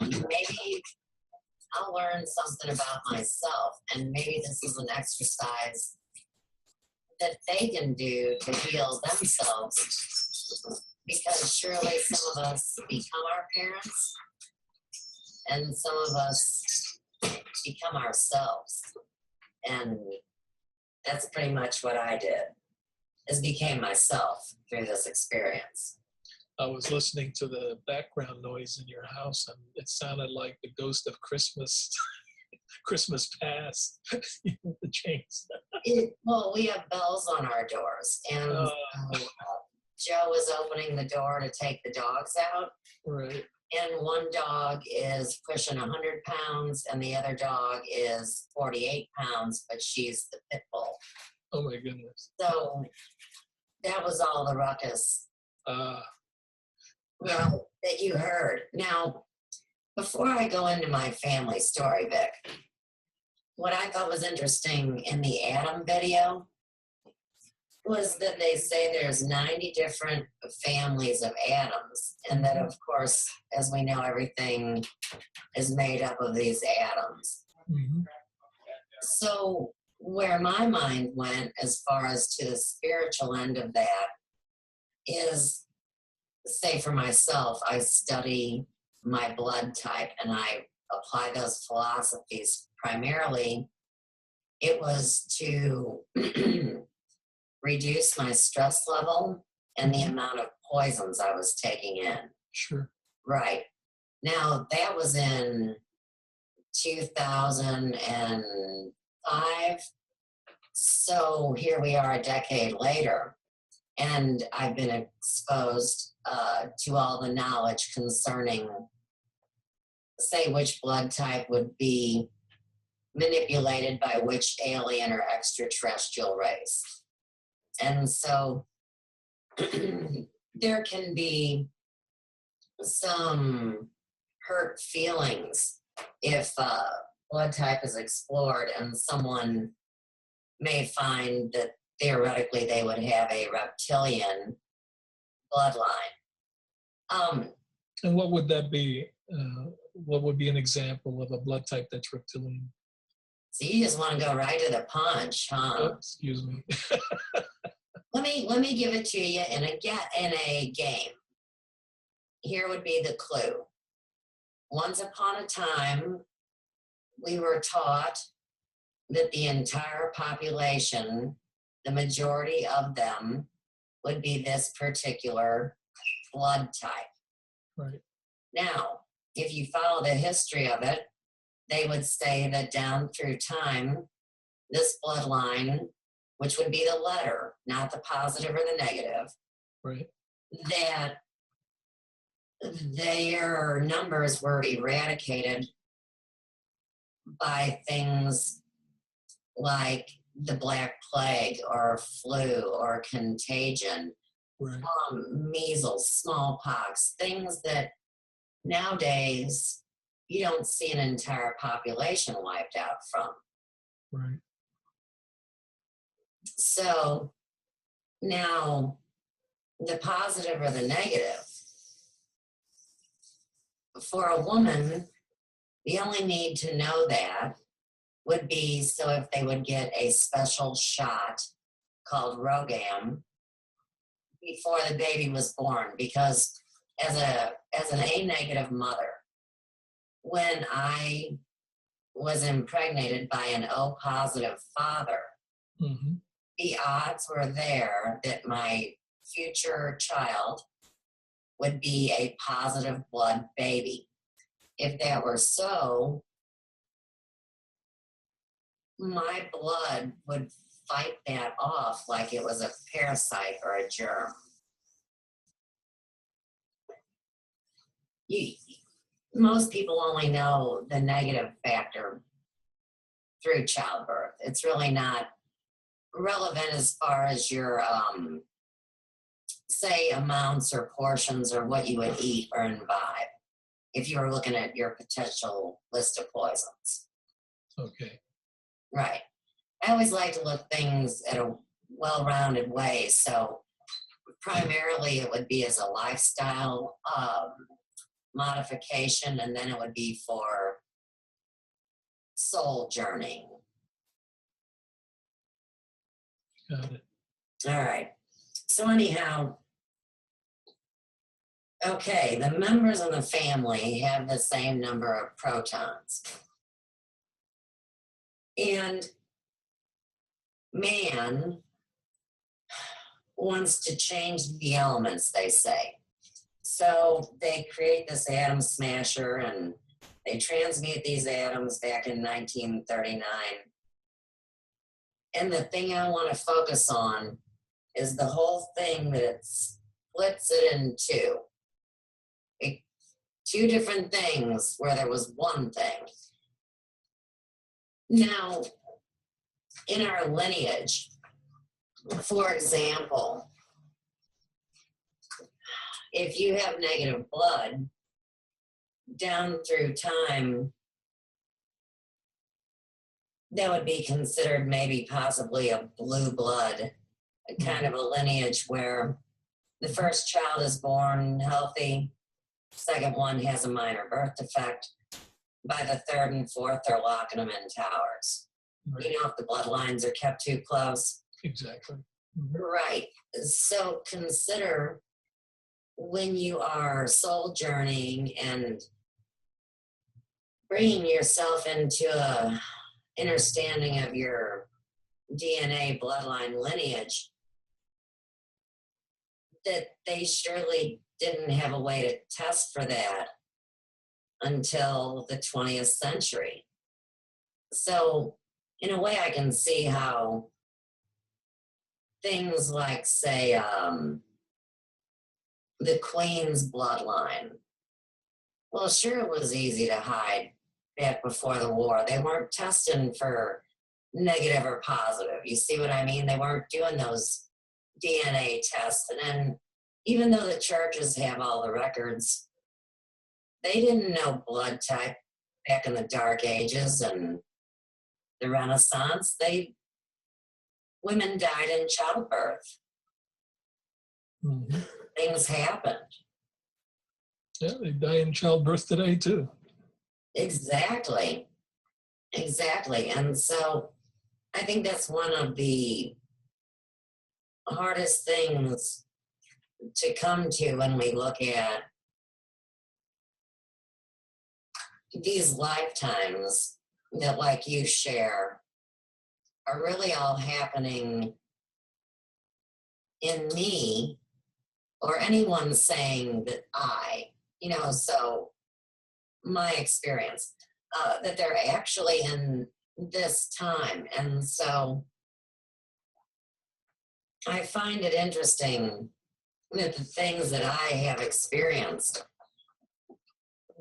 Maybe I'll learn something about myself, and maybe this is an exercise that they can do to heal themselves, because surely some of us become our parents and some of us become ourselves. And that's pretty much what I did, is became myself through this experience. I was listening to the background noise in your house, and it sounded like the ghost of Christmas past. The chains. Well, we have bells on our doors, and Joe was opening the door to take the dogs out. Right. And one dog is pushing 100 pounds, and the other dog is 48 pounds, but she's the pit bull. Oh my goodness. So that was all the ruckus. Well, that you heard. Now, before I go into my family story, Vic, what I thought was interesting in the Adam video was that they say there's 90 different families of atoms, and that, of course, as we know, everything is made up of these atoms. Mm-hmm. So where my mind went as far as to the spiritual end of that is, say for myself, I study my blood type and I apply those philosophies. Primarily, it was to reduce my stress level and the amount of poisons I was taking in. Sure. Right. Now, that was in 2005. So here we are a decade later, and I've been exposed to all the knowledge concerning say which blood type would be manipulated by which alien or extraterrestrial race. And so there can be some hurt feelings if blood type is explored and someone may find that theoretically they would have a reptilian bloodline. And what would that be? What would be an example of a blood type that's reptilian? So you just want to go right to the punch, huh? Oh, excuse me. Let me give it to you in a game. Here would be the clue. Once upon a time, we were taught that the entire population, the majority of them, would be this particular blood type. Right. Now, if you follow the history of it, they would say that down through time, this bloodline, which would be the letter, not the positive or the negative, Right. that their numbers were eradicated by things like the Black Plague or flu or contagion, Right. measles, smallpox, things that nowadays you don't see an entire population wiped out from. Right. So now the positive or the negative, for a woman, the only need to know that would be so if they would get a special shot called Rogam before the baby was born, because as an A negative mother, when I was impregnated by an O positive father, Mm-hmm. the odds were there that my future child would be a positive blood baby. If that were so, my blood would fight that off like it was a parasite or a germ. Most people only know the negative factor through childbirth. It's really not relevant as far as your, say, amounts or portions or what you would eat or imbibe if you were looking at your potential list of poisons. Okay. Right. I always like to look things at a well-rounded way. So primarily it would be as a lifestyle modification, and then it would be for soul journeying. Got it. All right. So anyhow, okay, the members of the family have the same number of protons. And man wants to change the elements, they say. So they create this atom smasher and they transmute these atoms back in 1939. And the thing I want to focus on is the whole thing that splits it in two. Two different things where there was one thing. Now, in our lineage, for example, if you have negative blood, down through time, that would be considered maybe possibly a blue blood, a kind of a lineage where the first child is born healthy, second one has a minor birth defect. By the third and fourth, they're locking them in towers. Right. You know, if the bloodlines are kept too close. Exactly. Mm-hmm. Right. So consider when you are soul journeying and bringing yourself into a understanding of your DNA bloodline lineage, that they surely didn't have a way to test for that until the 20th century. So in a way, I can see how things like, say, the Queen's bloodline Well, sure, it was easy to hide back before the war. They weren't testing for negative or positive. You see what I mean? They weren't doing those DNA tests. And then, even though the churches have all the records, they didn't know blood type back in the Dark Ages and the Renaissance. Women died in childbirth. Mm-hmm. Things happened. Yeah, they die in childbirth today too. Exactly. And so I think that's one of the hardest things to come to when we look at these lifetimes that, like you share, are really all happening in me or anyone saying that so my experience, that they're actually in this time. And so I find it interesting that the things that I have experienced,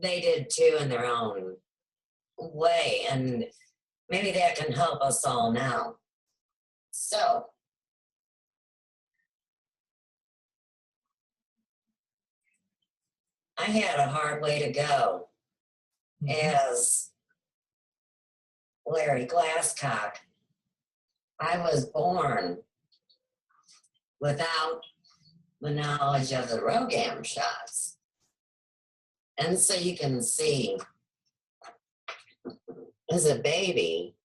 they did too in their own way. And maybe that can help us all now. So, I had a hard way to go as Larry Glasscock. I was born without the knowledge of the Rogam shots. And so you can see, as a baby,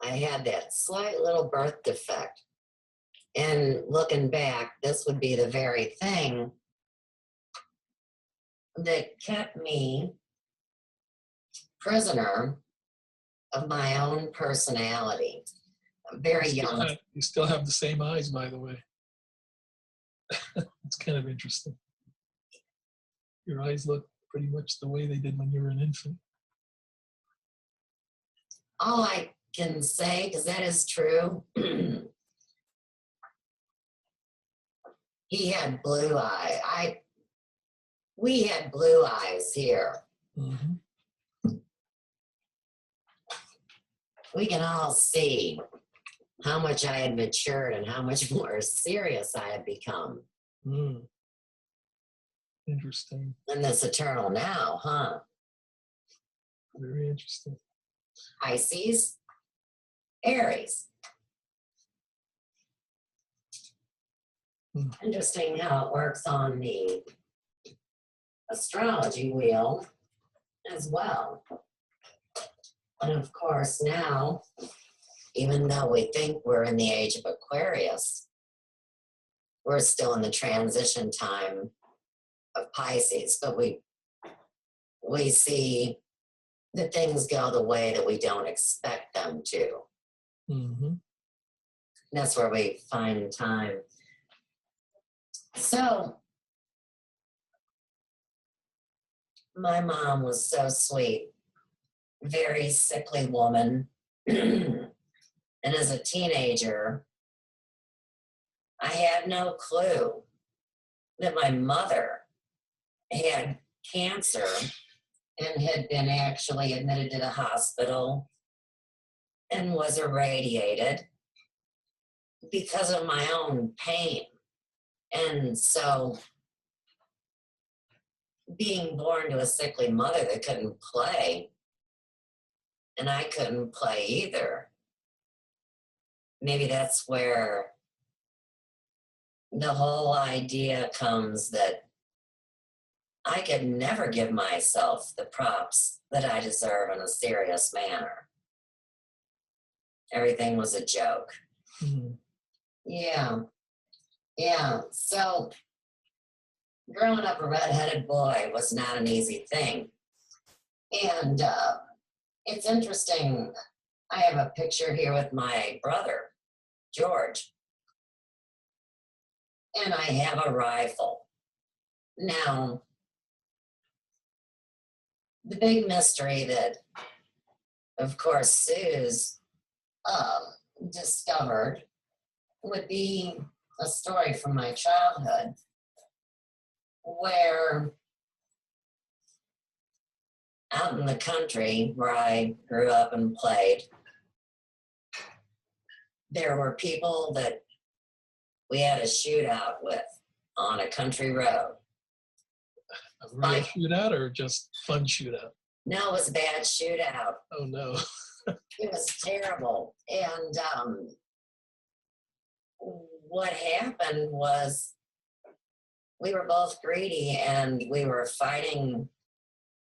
I had that slight little birth defect. And looking back, this would be the very thing that kept me prisoner of my own personality. I'm very young. You still have the same eyes, by the way. It's kind of interesting. Your eyes look pretty much the way they did when you were an infant. All I can say, because that is true, he had blue eye. We had blue eyes here. Mm-hmm. We can all see how much I had matured and how much more serious I had become. Mm. Interesting. In this eternal now, huh? Very interesting. Pisces, Aries. Interesting how it works on the astrology wheel as well. And of course now, even though we think we're in the age of Aquarius, we're still in the transition time of Pisces, but we see that things go the way that we don't expect them to. Mm-hmm. That's where we find time. So, my mom was so sweet, very sickly woman. And as a teenager, I had no clue that my mother had cancer and had been actually admitted to the hospital and was irradiated because of my own pain. And so being born to a sickly mother that couldn't play, and I couldn't play either, maybe that's where the whole idea comes that I could never give myself the props that I deserve in a serious manner. Everything was a joke. Mm-hmm. Yeah. So growing up a redheaded boy was not an easy thing. And it's interesting. I have a picture here with my brother, George. And I have a rifle. Now, the big mystery that, of course, Sue's discovered would be a story from my childhood where out in the country where I grew up and played, there were people that we had a shootout with on a country road. A real shootout or just fun shootout? No, it was a bad shootout. Oh no. It was terrible. And what happened was we were both greedy and we were fighting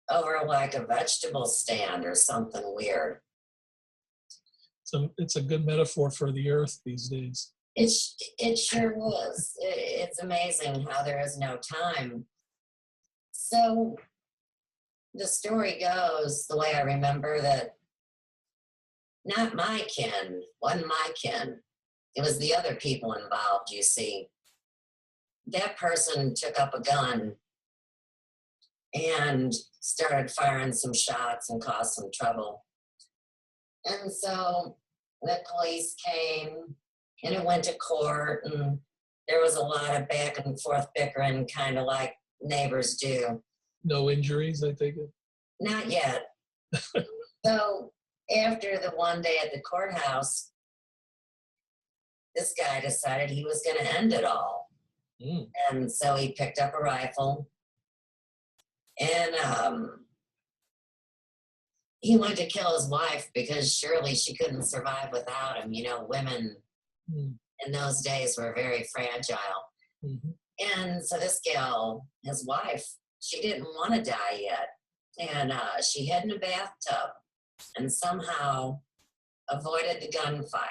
over like a vegetable stand or something weird. So it's a good metaphor for the earth these days. It sure is. It's amazing how there is no time. So the story goes, the way I remember, that not my kin, wasn't my kin. It was the other people involved, you see. That person took up a gun and started firing some shots and caused some trouble. And so the police came and it went to court, and there was a lot of back and forth bickering, kind of like neighbors do. No injuries, I take it? Not yet. So after the one day at the courthouse, this guy decided he was going to end it all. Mm. And so he picked up a rifle and he went to kill his wife because surely she couldn't survive without him. You know, women in those days were very fragile. Mm-hmm. And so this gal, his wife, she didn't want to die yet. And she hid in a bathtub and somehow avoided the gunfire.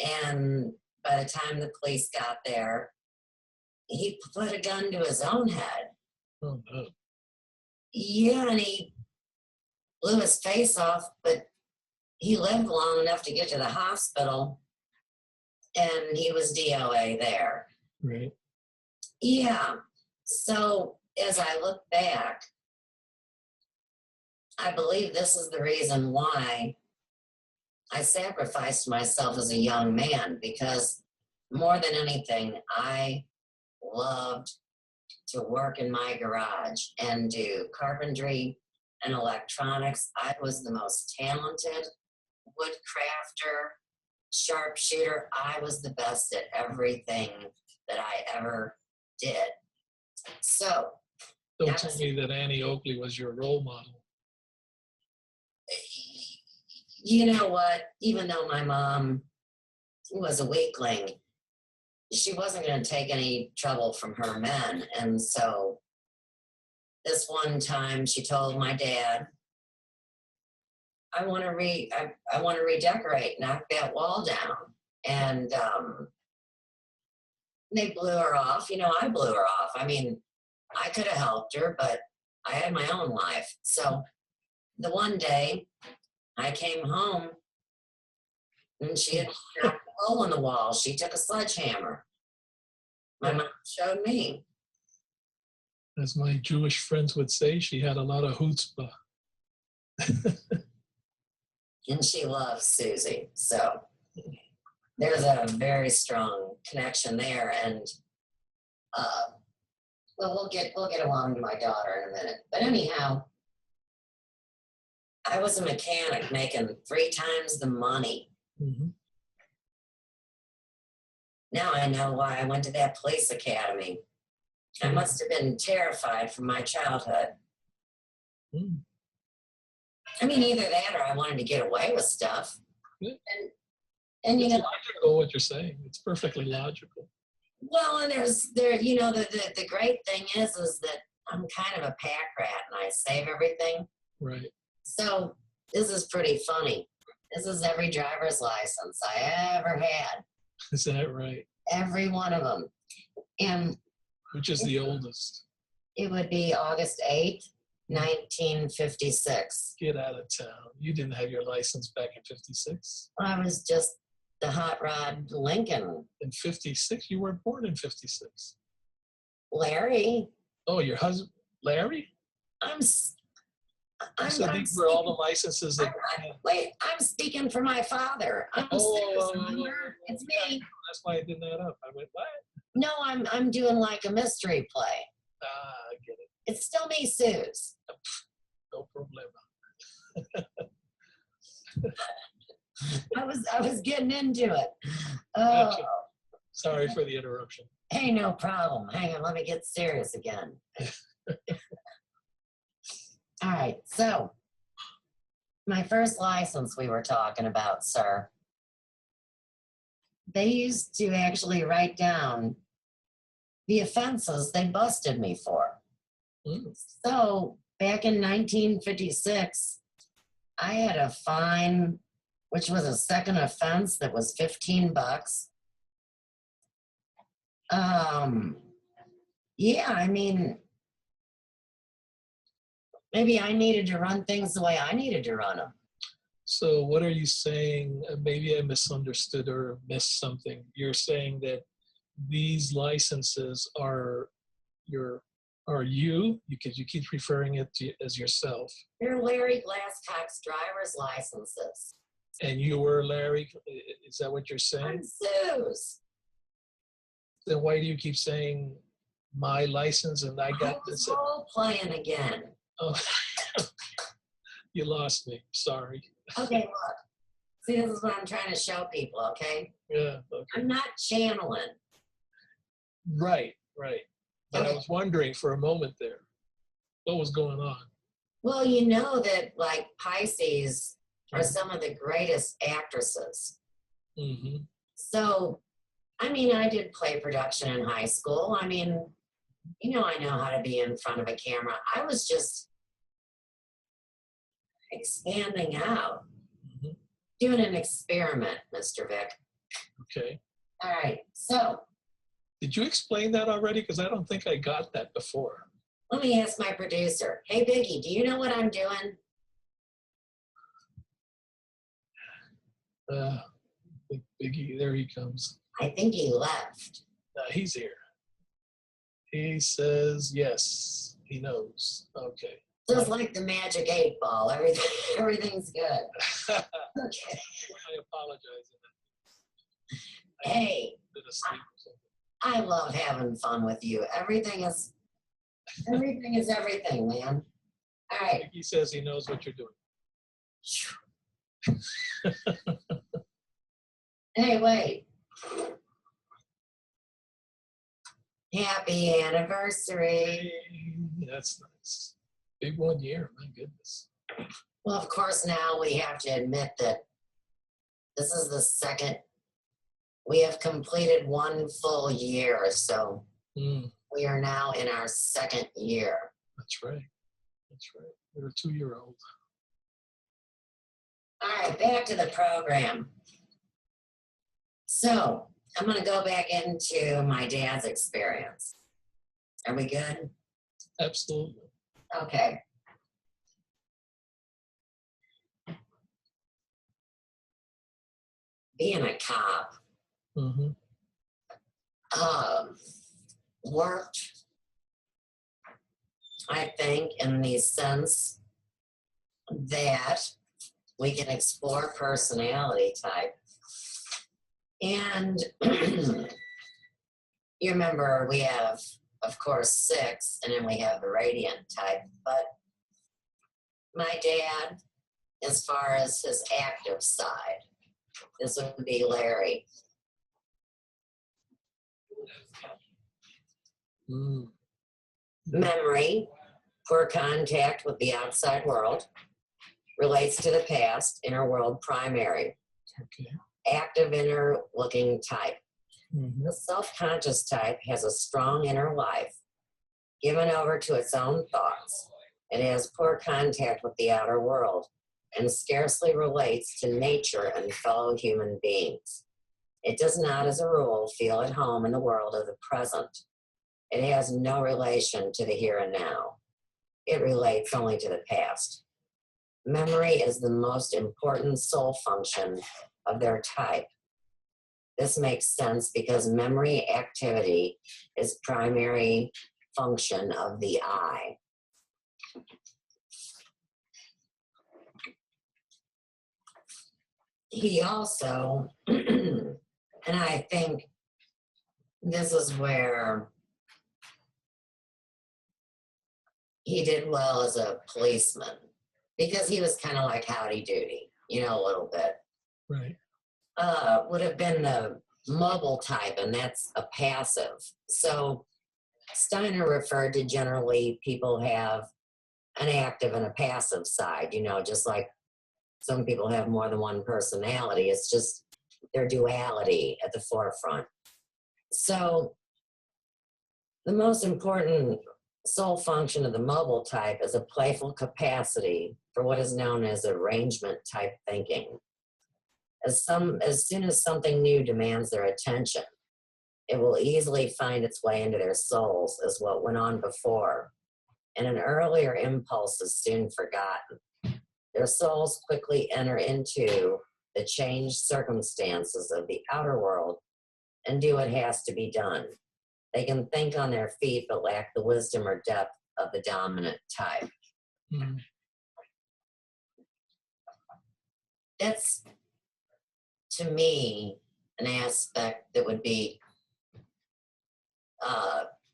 And by the time the police got there, he put a gun to his own head. Oh, no. Yeah, and he blew his face off, but he lived long enough to get to the hospital, and he was DOA there. Right. Yeah. So as I look back, I believe this is the reason why I sacrificed myself as a young man, because more than anything, I loved to work in my garage and do carpentry and electronics. I was the most talented wood crafter, sharpshooter. I was the best at everything that I ever did. So Don't tell me that Annie Oakley was your role model. You know what? Even though my mom was a weakling, she wasn't going to take any trouble from her men. And so this one time she told my dad, I want to redecorate, knock that wall down. And they blew her off. You know, I blew her off. I mean, I could have helped her, but I had my own life. So the one day I came home and she had knocked a hole in the wall. She took a sledgehammer. My mom showed me. As my Jewish friends would say, she had a lot of chutzpah. And she loves Susie. So there's a very strong connection there. And well, we'll get along to my daughter in a minute. But anyhow, I was a mechanic making 3 times the money. Mm-hmm. Now I know why I went to that police academy. I must have been terrified from my childhood. Mm. I mean, either that or I wanted to get away with stuff. Yeah. And you It's know, logical what you're saying. It's perfectly logical. well, and you know, the great thing is that I'm kind of a pack rat and I save everything. Right. So this is pretty funny. This is every driver's license I ever had. Is that right? Every one of them. And Which is the oldest? it would be August 8th, 1956. Get out of town. You didn't have your license back in 56? I was just the hot rod Lincoln. In 56? You weren't born in 56. Larry, Oh, your husband, Larry? So these were all the licenses that... I'm speaking for my father. It's me. That's why I did that up. I went, what? No, I'm doing like a mystery play. I get it. It's still me, Suze. No problema. I was getting into it. Oh, Gotcha. Sorry for the interruption. hey, no problem. Hang on, let me get serious again. All right, so my first license we were talking about, sir. They used to actually write down the offenses they busted me for. Mm. So back in 1956, I had a fine, which was a second offense that was $15. Yeah, I mean, maybe I needed to run things the way I needed to run them. So what are you saying? Maybe I misunderstood or missed something. You're saying that these licenses are you, because you keep referring it to as yourself. They're Larry Glasscock's driver's licenses. And you were Larry? Is that what you're I'm saying? Sue's. Then why do you keep saying my license and I I got was this? role playing again. Oh, you lost me. Sorry. Okay, look. See, this is what I'm trying to show people, okay? Yeah. Okay. I'm not channeling. Right. But I Okay. was wondering for a moment there, what was going on? Well, you know that like Pisces are some of the greatest actresses. Mm-hmm. So, I mean, I did play production in high school. I mean, you know, I know how to be in front of a camera. I was just expanding out, Mm-hmm. doing an experiment, Mr. Vic. Okay. All right, so Did you explain that already? Because I don't think I got that before. let me ask my producer. Hey, Biggie, do you know what I'm doing? Biggie, there he comes. I think he left. He's here. He says yes. He knows. Okay. Just like the magic 8-ball, everything's good. Okay. I apologize. Hey, Been asleep or something. I love having fun with you. Everything is everything, man. All right. He says he knows what you're doing. Hey, wait. Happy anniversary. Hey, that's nice. Big 1 year, my goodness. Well, of course, now we have to admit that this is the second. We have completed 1 full year, so we are now in our 2nd year. That's right. You're a 2-year-old. All right, back to the program. So I'm going to go back into my dad's experience. Are we good? Absolutely. Okay. Being a cop Mm-hmm. worked, I think, in the sense that we can explore personality type. And you remember we have, of course, 6, and then we have the radiant type. But my dad, as far as his active side, this would be Larry. Memory, poor contact with the outside world, relates to the past, inner world primary. Okay. Active inner looking type. Mm-hmm. The self-conscious type has a strong inner life, given over to its own thoughts. It has poor contact with the outer world and scarcely relates to nature and fellow human beings. It does not, as a rule, feel at home in the world of the present. It has no relation to the here and now. It relates only to the past. Memory is the most important soul function of their type. This makes sense because memory activity is primary function of the I. He also, and I think this is where he did well as a policeman. because he was kind of like Howdy Doody, a little bit. Right. Would have been the mobile type, and that's a passive. So Steiner referred to generally people have an active and a passive side, just like some people have more than one personality. It's just their duality at the forefront. So the most important soul function of the mobile type is a playful capacity for what is known as arrangement type thinking. As soon as something new demands their attention, it will easily find its way into their souls as what went on before, and an earlier impulse is soon forgotten. Their souls quickly enter into the changed circumstances of the outer world and do what has to be done. They can think on their feet but lack the wisdom or depth of the dominant type. Mm-hmm. That's, to me, an aspect that would be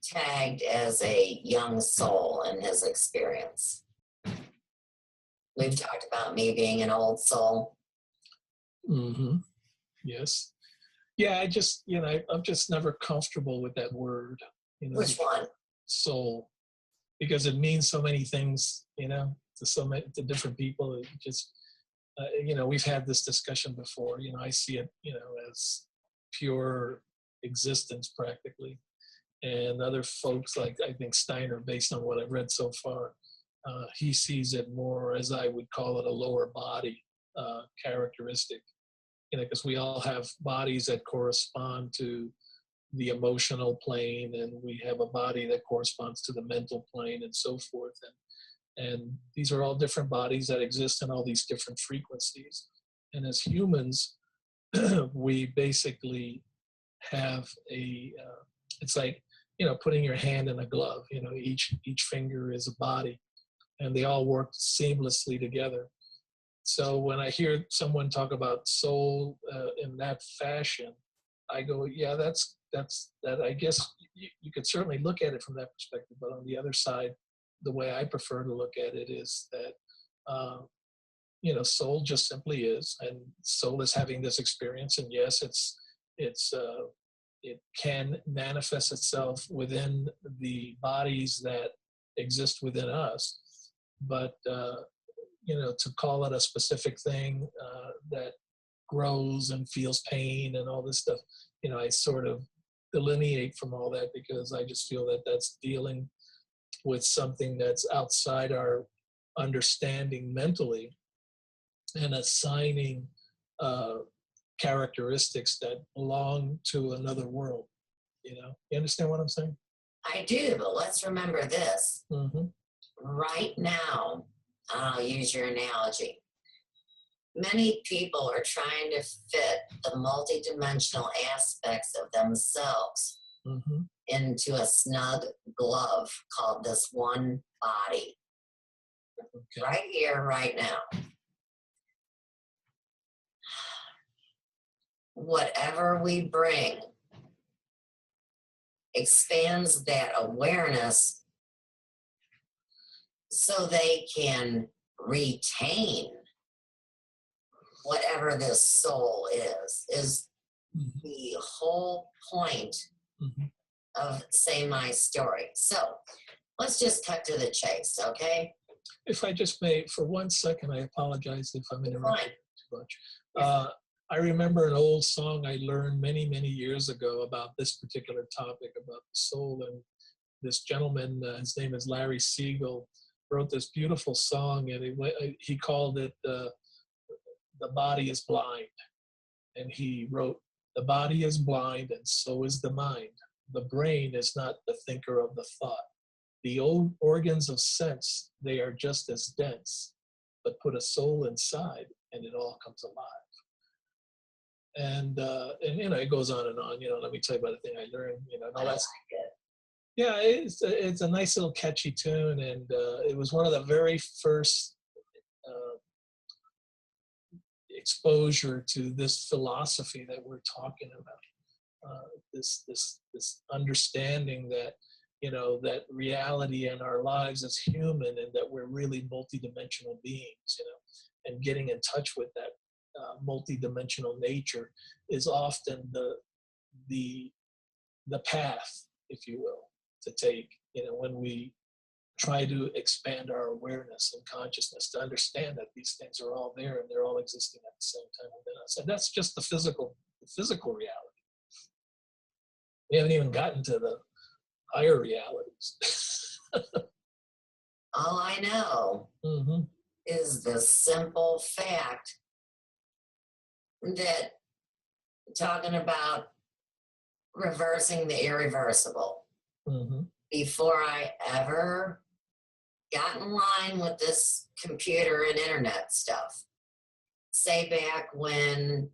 tagged as a young soul in his experience. We've talked about me being an old soul. Mm-hmm. Yes. Yeah, I'm just never comfortable with that word. Which one? Soul, because it means so many things, to different people. It just, we've had this discussion before. I see it, as pure existence practically. And other folks, like I think Steiner, based on what I've read so far, he sees it more as, I would call it, a lower body characteristic. Because we all have bodies that correspond to the emotional plane, and we have a body that corresponds to the mental plane, and so forth. And these are all different bodies that exist in all these different frequencies. And as humans, we basically have it's like, putting your hand in a glove. Each finger is a body, and they all work seamlessly together. So when I hear someone talk about soul in that fashion, I go, yeah, that's that. I guess you could certainly look at it from that perspective. But on the other side, the way I prefer to look at it is that, soul just simply is, and soul is having this experience. And yes, it can manifest itself within the bodies that exist within us, but to call it a specific thing that grows and feels pain and all this stuff, I sort of delineate from all that, because I just feel that that's dealing with something that's outside our understanding mentally, and assigning characteristics that belong to another world. You understand what I'm saying? I do, but let's remember this. Mm-hmm. Right now, I'll use your analogy. Many people are trying to fit the multidimensional aspects of themselves Mm-hmm. into a snug glove called this one body. Okay. Right here, right now. Whatever we bring expands that awareness so they can retain whatever this soul is Mm-hmm. the whole point Mm-hmm. of Say My Story. So let's just cut to the chase, okay? If I just may, for 1 second, I apologize if I'm interrupting too much. I remember an old song I learned many, many years ago about this particular topic, about the soul. And this gentleman, his name is Larry Siegel, wrote this beautiful song, and he called it The Body is Blind. And he wrote, "The body is blind, and so is the mind. The brain is not the thinker of the thought. The old organs of sense, they are just as dense, but put a soul inside, and it all comes alive." And it goes on and on. Let me tell you about the thing I learned. I like it. Yeah, it's a nice little catchy tune, and it was one of the very first exposure to this philosophy that we're talking about. This understanding that that reality in our lives is human and that we're really multidimensional beings, and getting in touch with that multidimensional nature is often the path, if you will, to take, when we try to expand our awareness and consciousness to understand that these things are all there and they're all existing at the same time within us. And that's just the physical reality. We haven't even gotten to the higher realities. All I know Mm-hmm. is the simple fact that talking about reversing the irreversible, Mm-hmm. before I ever got in line with this computer and internet stuff, say back when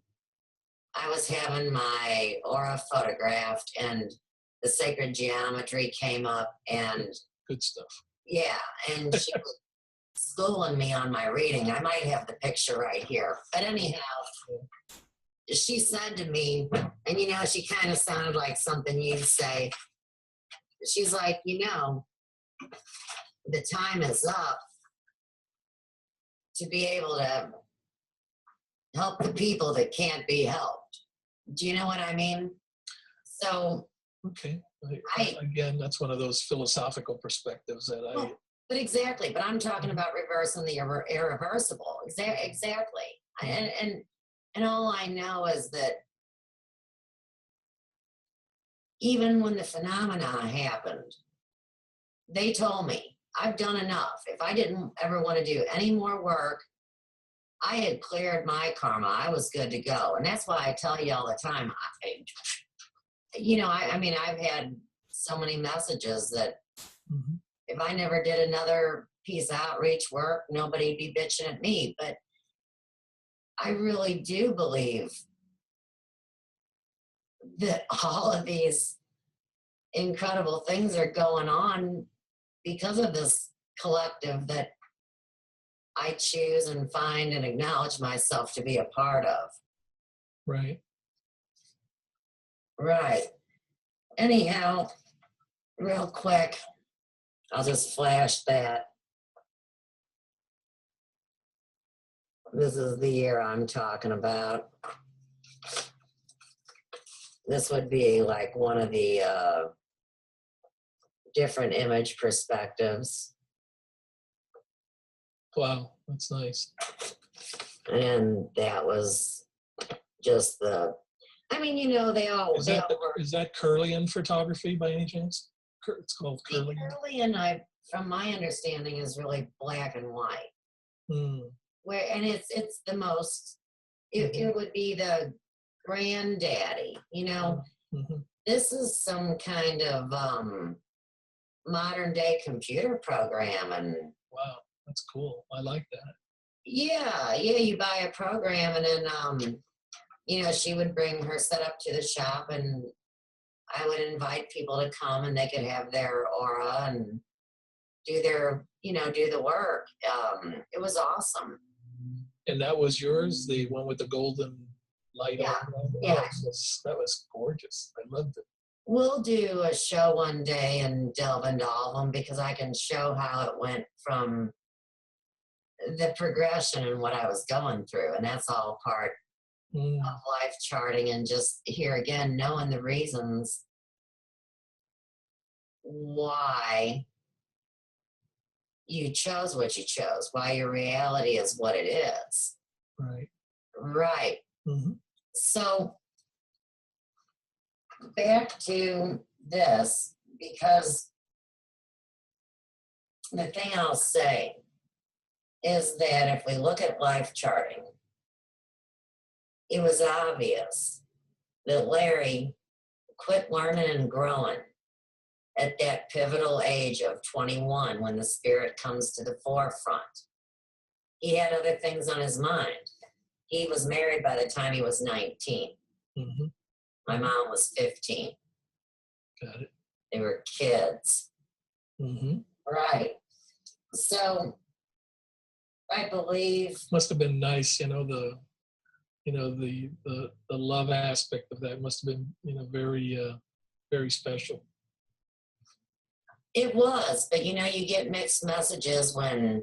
I was having my aura photographed and the sacred geometry came up, and Good stuff. yeah, and she was schooling me on my reading. I might have the picture right here. But anyhow, she said to me, and she kind of sounded like something you'd say. She's like, the time is up to be able to help the people that can't be helped. Do you know what I mean? So, Okay. I- Again, that's one of those philosophical perspectives that Well, but exactly. But I'm talking about reversing the irreversible. Exactly. And all I know is that even when the phenomena happened, they told me, I've done enough. If I didn't ever want to do any more work, I had cleared my karma. I was good to go. And that's why I tell you all the time, I mean, I've had so many messages that Mm-hmm. if I never did another piece of outreach work, nobody'd be bitching at me. But I really do believe that all of these incredible things are going on because of this collective that I choose and find and acknowledge myself to be a part of. Right. Right. Anyhow, real quick, I'll just flash that. This is the year I'm talking about. This would be like one of the different image perspectives. Wow, that's nice. And that was just they all Is work. that Curlian photography by any chance? It's called Curlian. Curlian, from my understanding, is really black and white. Mm. And it's the most. It would be the granddaddy. Mm-hmm. This is some kind of modern day computer program, and Wow, that's cool. I like that. yeah, you buy a program, and then she would bring her setup to the shop, and I would invite people to come, and they could have their aura and do do the work. It was awesome. And that was yours, the one with the golden light Yeah, on? yeah. That was gorgeous. I loved it. We'll do a show one day and delve into all of them, because I can show how it went from the progression and what I was going through. And that's all part Mm. of life charting, and just here again, knowing the reasons why you chose what you chose, why your reality is what it is. Right. Right. Mm-hmm. So back to this, because the thing I'll say is that if we look at life charting, it was obvious that Larry quit learning and growing at that pivotal age of 21, when the spirit comes to the forefront. He had other things on his mind. He was married by the time he was 19. Mm-hmm. My mom was 15. Got it. They were kids. Mm-hmm. Right. So I believe Must have been nice, the love aspect of that must have been, very, very special. It was, but you know, you get mixed messages when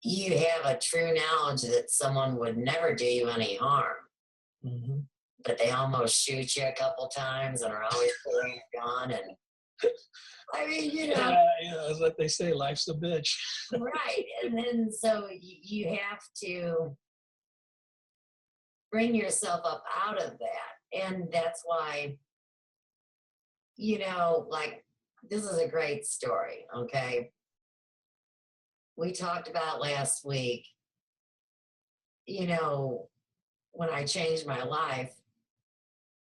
you have a true knowledge that someone would never do you any harm, Mm-hmm. but they almost shoot you a couple times and are always pulling a gun. And I mean, you know, Yeah, it's like they say, life's a bitch. right. And then so you have to bring yourself up out of that. And that's why, you know, like, this is a great story, okay? We talked about last week, you know, when I changed my life,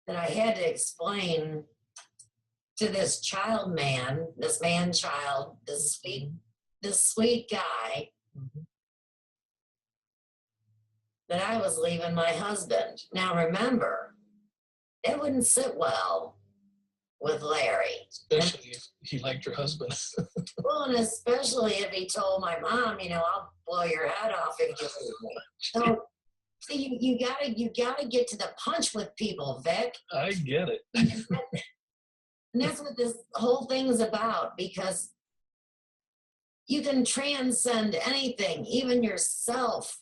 that I had to explain to this child man, this man child, this sweet guy, Mm-hmm. that I was leaving my husband. Now remember, it wouldn't sit well with Larry. Especially if he liked your husband. Well, and especially if he told my mom, you know, I'll blow your head off if you leave me. So see, you gotta get to the punch with people, Vic. I get it. And that's what this whole thing is about, because you can transcend anything, even yourself.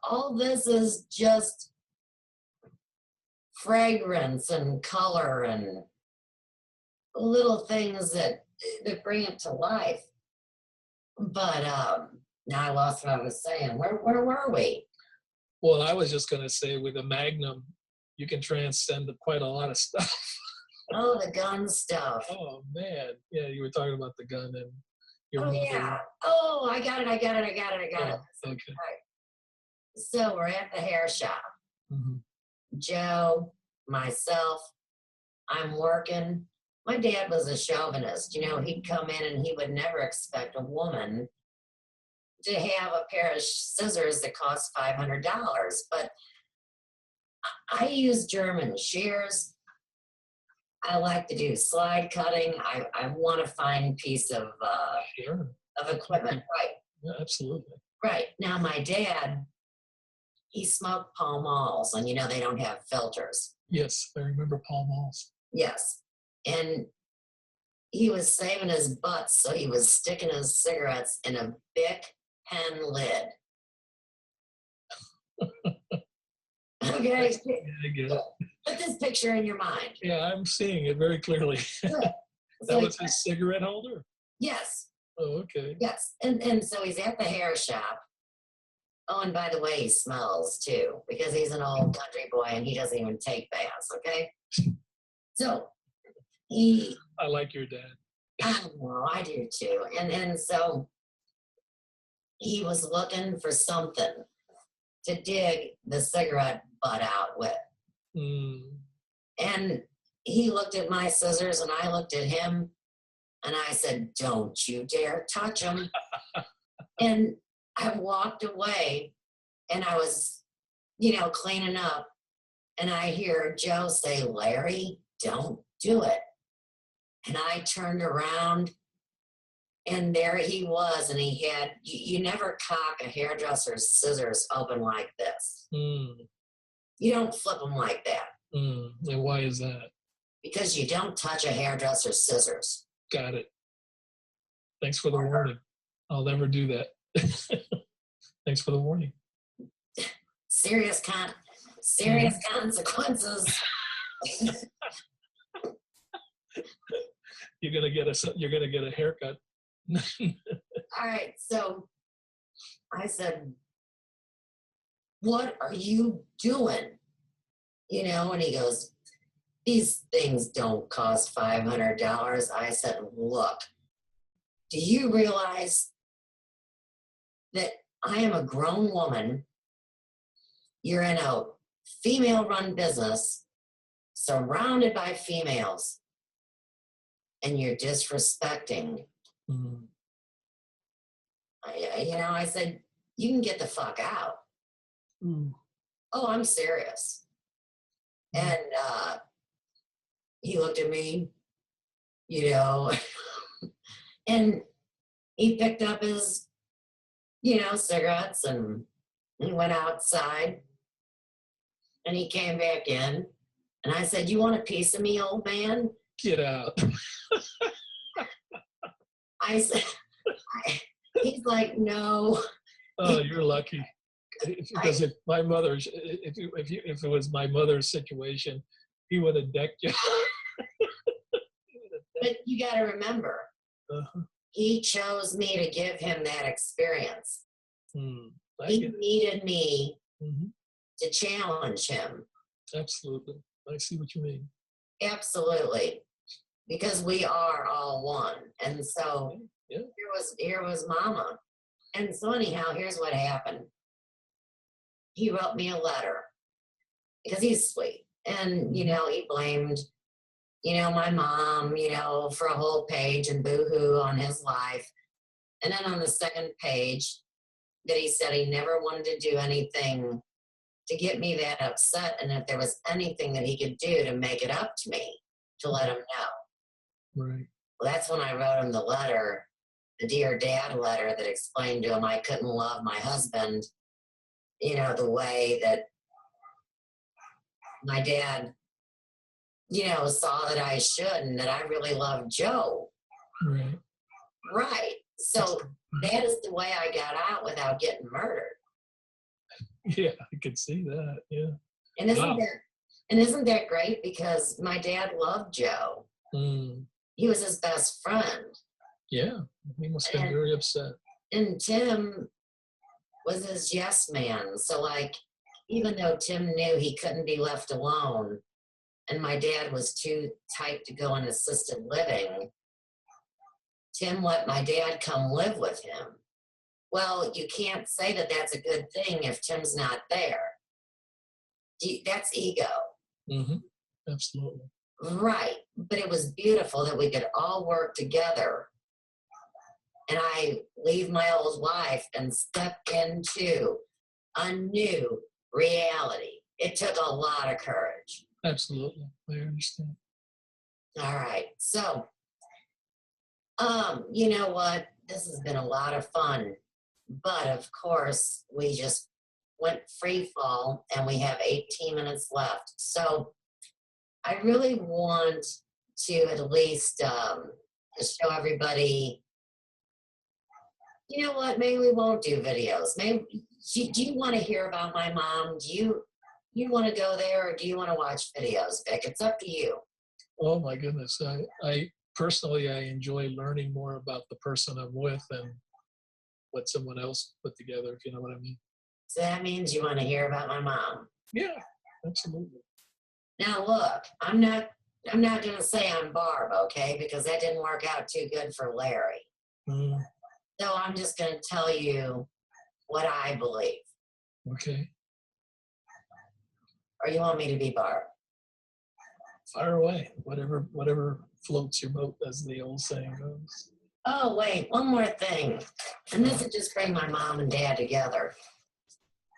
All this is just fragrance and color and little things that bring it to life. But now I lost what I was saying. Where were we? Well, I was just going to say, with a Magnum, you can transcend quite a lot of stuff. Oh, the gun stuff. Oh, man. Yeah, you were talking about the gun and your Oh, mother. yeah. Oh, I got it. Oh, okay. So we're at the hair shop. Mm-hmm. Joe, myself, I'm working. My dad was a chauvinist. You know, he'd come in and he would never expect a woman to have a pair of scissors that cost $500. But I use German shears. I like to do slide cutting. I want a fine piece of Sure. equipment. Right. Yeah, absolutely. Right. Now, my dad, he smoked Pall Malls, and you know, they don't have filters. Yes, I remember Pall Malls. Yes. And he was saving his butts, so he was sticking his cigarettes in a Bic pen lid. Okay. Yeah, I get it. Put this picture in your mind. Yeah, I'm seeing it very clearly. That So was his cigarette holder? yes. Oh, okay. Yes. And so he's at the hair shop. Oh, and by the way, he smells too, because he's an old country boy and he doesn't even take baths, okay? So I like your dad. I don't know, I do too. And so he was looking for something to dig the cigarette butt out with. Mm. And he looked at my scissors and I looked at him and I said, "Don't you dare touch them." And I walked away and I was, you know, cleaning up, and I hear Joe say, "Larry, don't do it." And I turned around and there he was, and he had, you never cock a hairdresser's scissors open like this. Mm. You don't flip them like that, Mm. And why is that? because you don't touch a hairdresser's scissors. Got it. Thanks for the warning. I'll never do that. Thanks for the warning. Serious consequences. You're gonna get a haircut. All right, so I said, "What are you doing?" You know, and he goes, "These things don't cost $500. I said, "Look, do you realize that I am a grown woman? You're in a female-run business, surrounded by females, and you're disrespecting." Mm. I said, "You can get the fuck out." Mm. "Oh, I'm serious." And he looked at me, you know, and he picked up his, you know, cigarettes, and he went outside, and he came back in, and I said, "You want a piece of me, old man?" Get out. I said, he's like, no. Oh, you're lucky. Because if my mother's, if it was my mother's situation, he would have decked you. But you got to remember, Uh-huh. he chose me to give him that experience. I He get it. needed me Mhm. to challenge him. Absolutely. I see what you mean. Absolutely. Because we are all one. And so Yeah. here was Mama. And so anyhow, here's what happened. He wrote me a letter because he's sweet. And, you know, he blamed, you know, my mom, you know, for a whole page and boo-hoo on his life. And then on the second page that he said he never wanted to do anything to get me that upset. And if there was anything that he could do to make it up to me, to let him know. Right. Well, that's when I wrote him the letter, the Dear Dad letter that explained to him I couldn't love my husband, you know, the way that my dad, you know, saw that I should and that I really loved Joe. Right. Right. So that is the way I got out without getting murdered. Yeah, I could see that. Yeah. And Wow. isn't that great? Because my dad loved Joe. He was his best friend. Yeah. He must have been very upset. And Tim was his yes man. So like, even though Tim knew he couldn't be left alone and my dad was too tight to go in assisted living, Tim let my dad come live with him. Well, you can't say that that's a good thing if Tim's not there. That's ego. Mm-hmm. Absolutely. Right. But it was beautiful that we could all work together. And I leave my old life and step into a new reality. It took a lot of courage. Absolutely. I understand. All right. So, you know what? This has been a lot of fun. But of course, we just went free fall and we have 18 minutes left. So I really want to at least show everybody, you know what, maybe we won't do videos. Maybe, do you want to hear about my mom? Do you want to go there or do you want to watch videos, Vic? It's up to you. Oh my goodness. I personally, I enjoy learning more about the person I'm with and what someone else put together, if you know what I mean. So that means you want to hear about my mom. Yeah, absolutely. Now look, I'm not going to say I'm Barb, okay? Because that didn't work out too good for Larry. So I'm just going to tell you what I believe. Okay. Or you want me to be Barb? Fire away. Whatever floats your boat, as the old saying goes. Oh, wait, one more thing. And this would just bring my mom and dad together.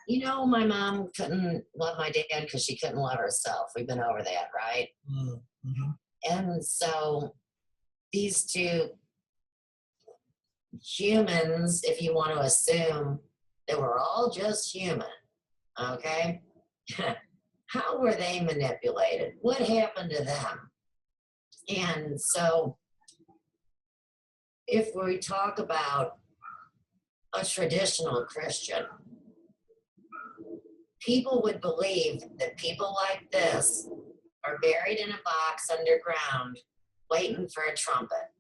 You know, my mom couldn't love my dad because she couldn't love herself. We've been over that, right? Mm-hmm. And so these two humans, if you want to assume that we're all just human, okay? How were they manipulated? What happened to them? And so if we talk about a traditional Christian, people would believe that people like this are buried in a box underground waiting for a trumpet.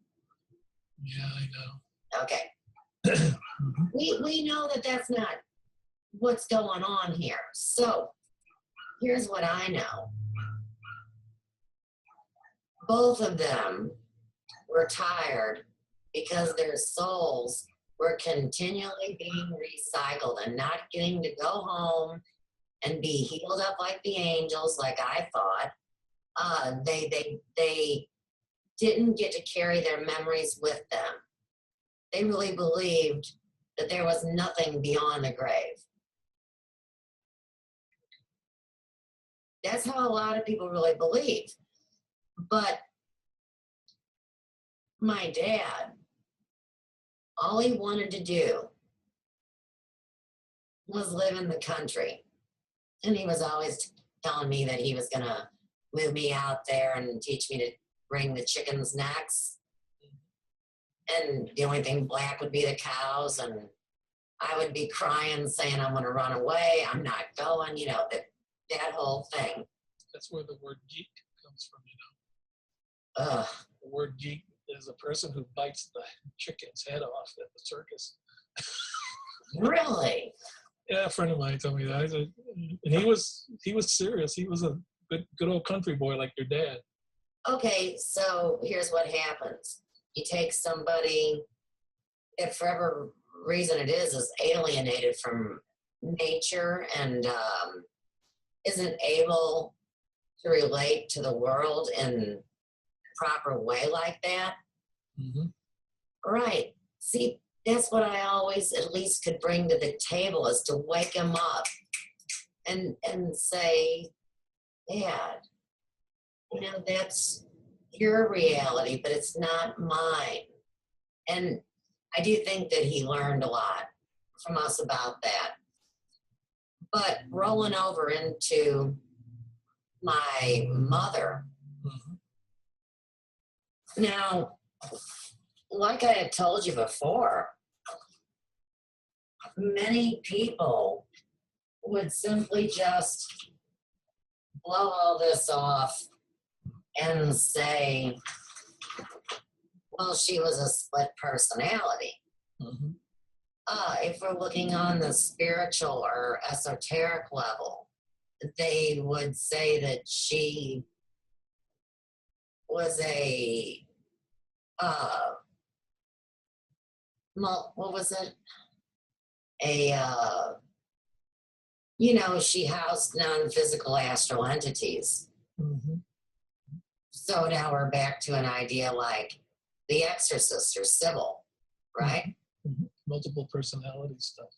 Yeah, I know. Okay. We know that that's not what's going on here. So here's what I know. Both of them were tired because their souls were continually being recycled and not getting to go home and be healed up like the angels, like I thought. They didn't get to carry their memories with them. They really believed that there was nothing beyond the grave. That's how a lot of people really believe. But my dad, all he wanted to do was live in the country. And he was always telling me that he was going to move me out there and teach me to wring the chickens' necks. And the only thing black would be the cows. And I would be crying, saying, I'm going to run away. I'm not going, that whole thing. That's where the word geek comes from, you know. Ugh. The word geek is a person who bites the chicken's head off at the circus. Really? Yeah, a friend of mine told me that. And he was serious. He was a good old country boy like your dad. Okay, so here's what happens. You take somebody that for whatever reason it is alienated from nature and isn't able to relate to the world in a proper way like that. Mm-hmm. Right. See, that's what I always at least could bring to the table, is to wake him up and say, Dad, that's your reality, but it's not mine. And I do think that he learned a lot from us about that. But rolling over into my mother, now, like I had told you before, many people would simply just blow all this off and say, well, she was a split personality. Mm-hmm. If we're looking on the spiritual or esoteric level, they would say that she was a, what was it? She housed non-physical astral entities. Mm-hmm. So now we're back to an idea like The Exorcist or Sybil, right? Mm-hmm. Multiple personality stuff.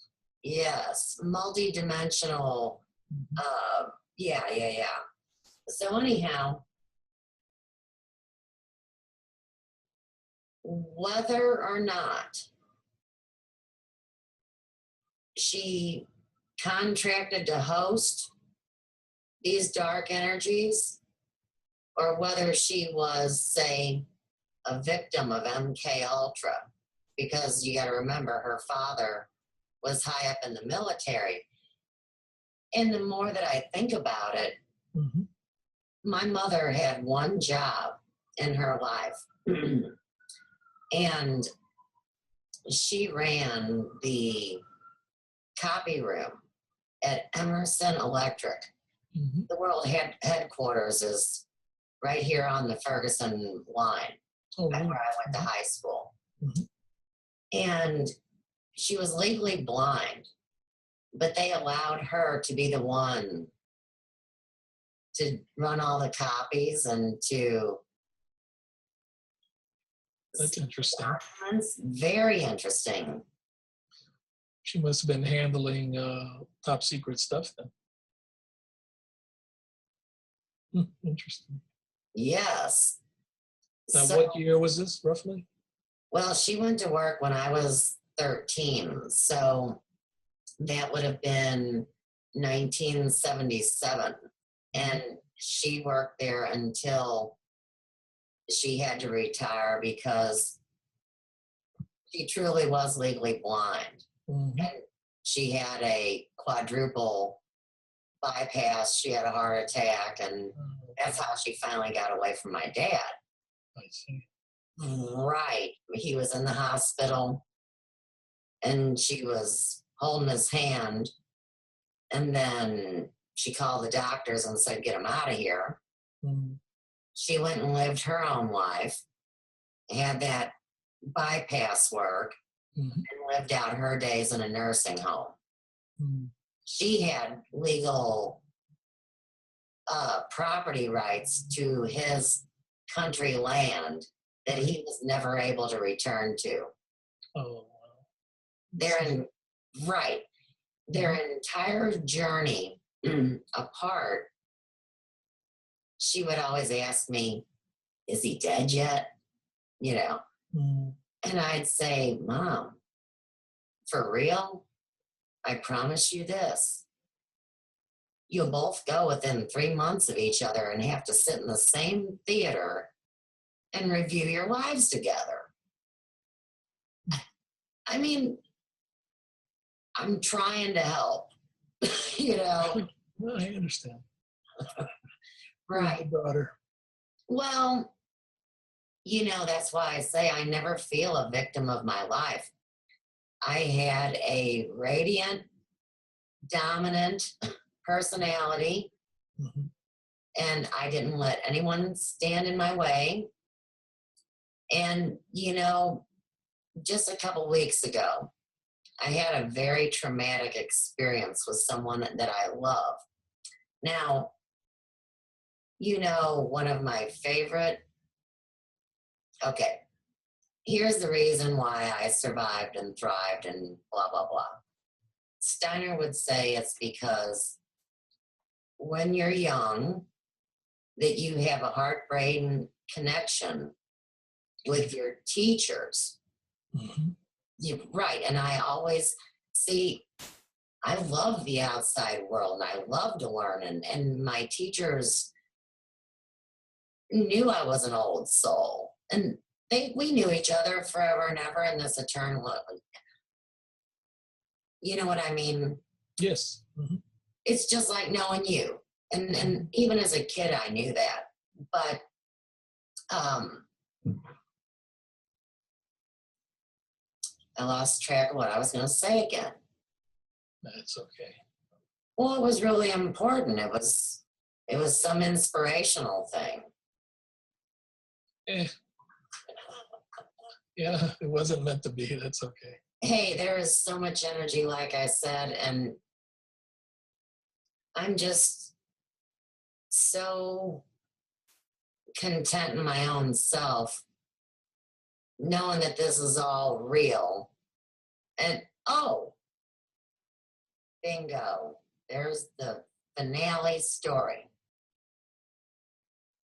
Yes, multi-dimensional. Mm-hmm. Yeah. So anyhow, whether or not she contracted to host these dark energies, or whether she was, say, a victim of MK Ultra, because you got to remember her father was high up in the military. And the more that I think about it, Mm-hmm. my mother had one job in her life, and she ran the copy room at Emerson Electric. Mm-hmm. The world headquarters is right here on the Ferguson line, Oh, where really? I went to high school. Mm-hmm. And she was legally blind, but they allowed her to be the one to run all the copies and to That's interesting. documents. Very interesting. She must have been handling top secret stuff then. Interesting. Yes. Now, So, what year was this, roughly? well, she went to work when I was 13, so that would have been 1977. And she worked there until she had to retire because she truly was legally blind. Mm-hmm. And she had a quadruple bypass. She had a heart attack, and that's how she finally got away from my dad. I see. Right. He was in the hospital, and she was holding his hand, and then she called the doctors and said, get him out of here. Mm-hmm. She went and lived her own life, had that bypass work, Mm-hmm. and lived out her days in a nursing home. Mm-hmm. She had legal property rights to his country land that he was never able to return to. Oh, wow. Their entire journey apart, she would always ask me, is he dead yet? Mm-hmm. And I'd say, Mom, for real? I promise you this. You'll both go within 3 months of each other and have to sit in the same theater and review your lives together. I mean, I'm trying to help, you know. Well, I understand. Right. Daughter. Well, you know, that's why I say I never feel a victim of my life. I had a radiant, dominant personality, Mm-hmm. and I didn't let anyone stand in my way. And, you know, just a couple weeks ago, I had a very traumatic experience with someone that I love. Now, you know, one of my favorite, okay, here's the reason why I survived and thrived and blah, blah, blah. Steiner would say it's because when you're young, that you have a heart-brain connection with your teachers. Mm-hmm. Right. And I always see, I love the outside world and I love to learn. And my teachers knew I was an old soul. And we knew each other forever and ever in this eternal, you know what I mean? Yes. Mm-hmm. It's just like knowing you. And even as a kid, I knew that. But I lost track of what I was going to say again. That's okay. Well, it was really important. It was some inspirational thing. Yeah, it wasn't meant to be. That's okay. Hey, there is so much energy, like I said, and I'm just so content in my own self, knowing that this is all real. And oh, bingo, there's the finale story.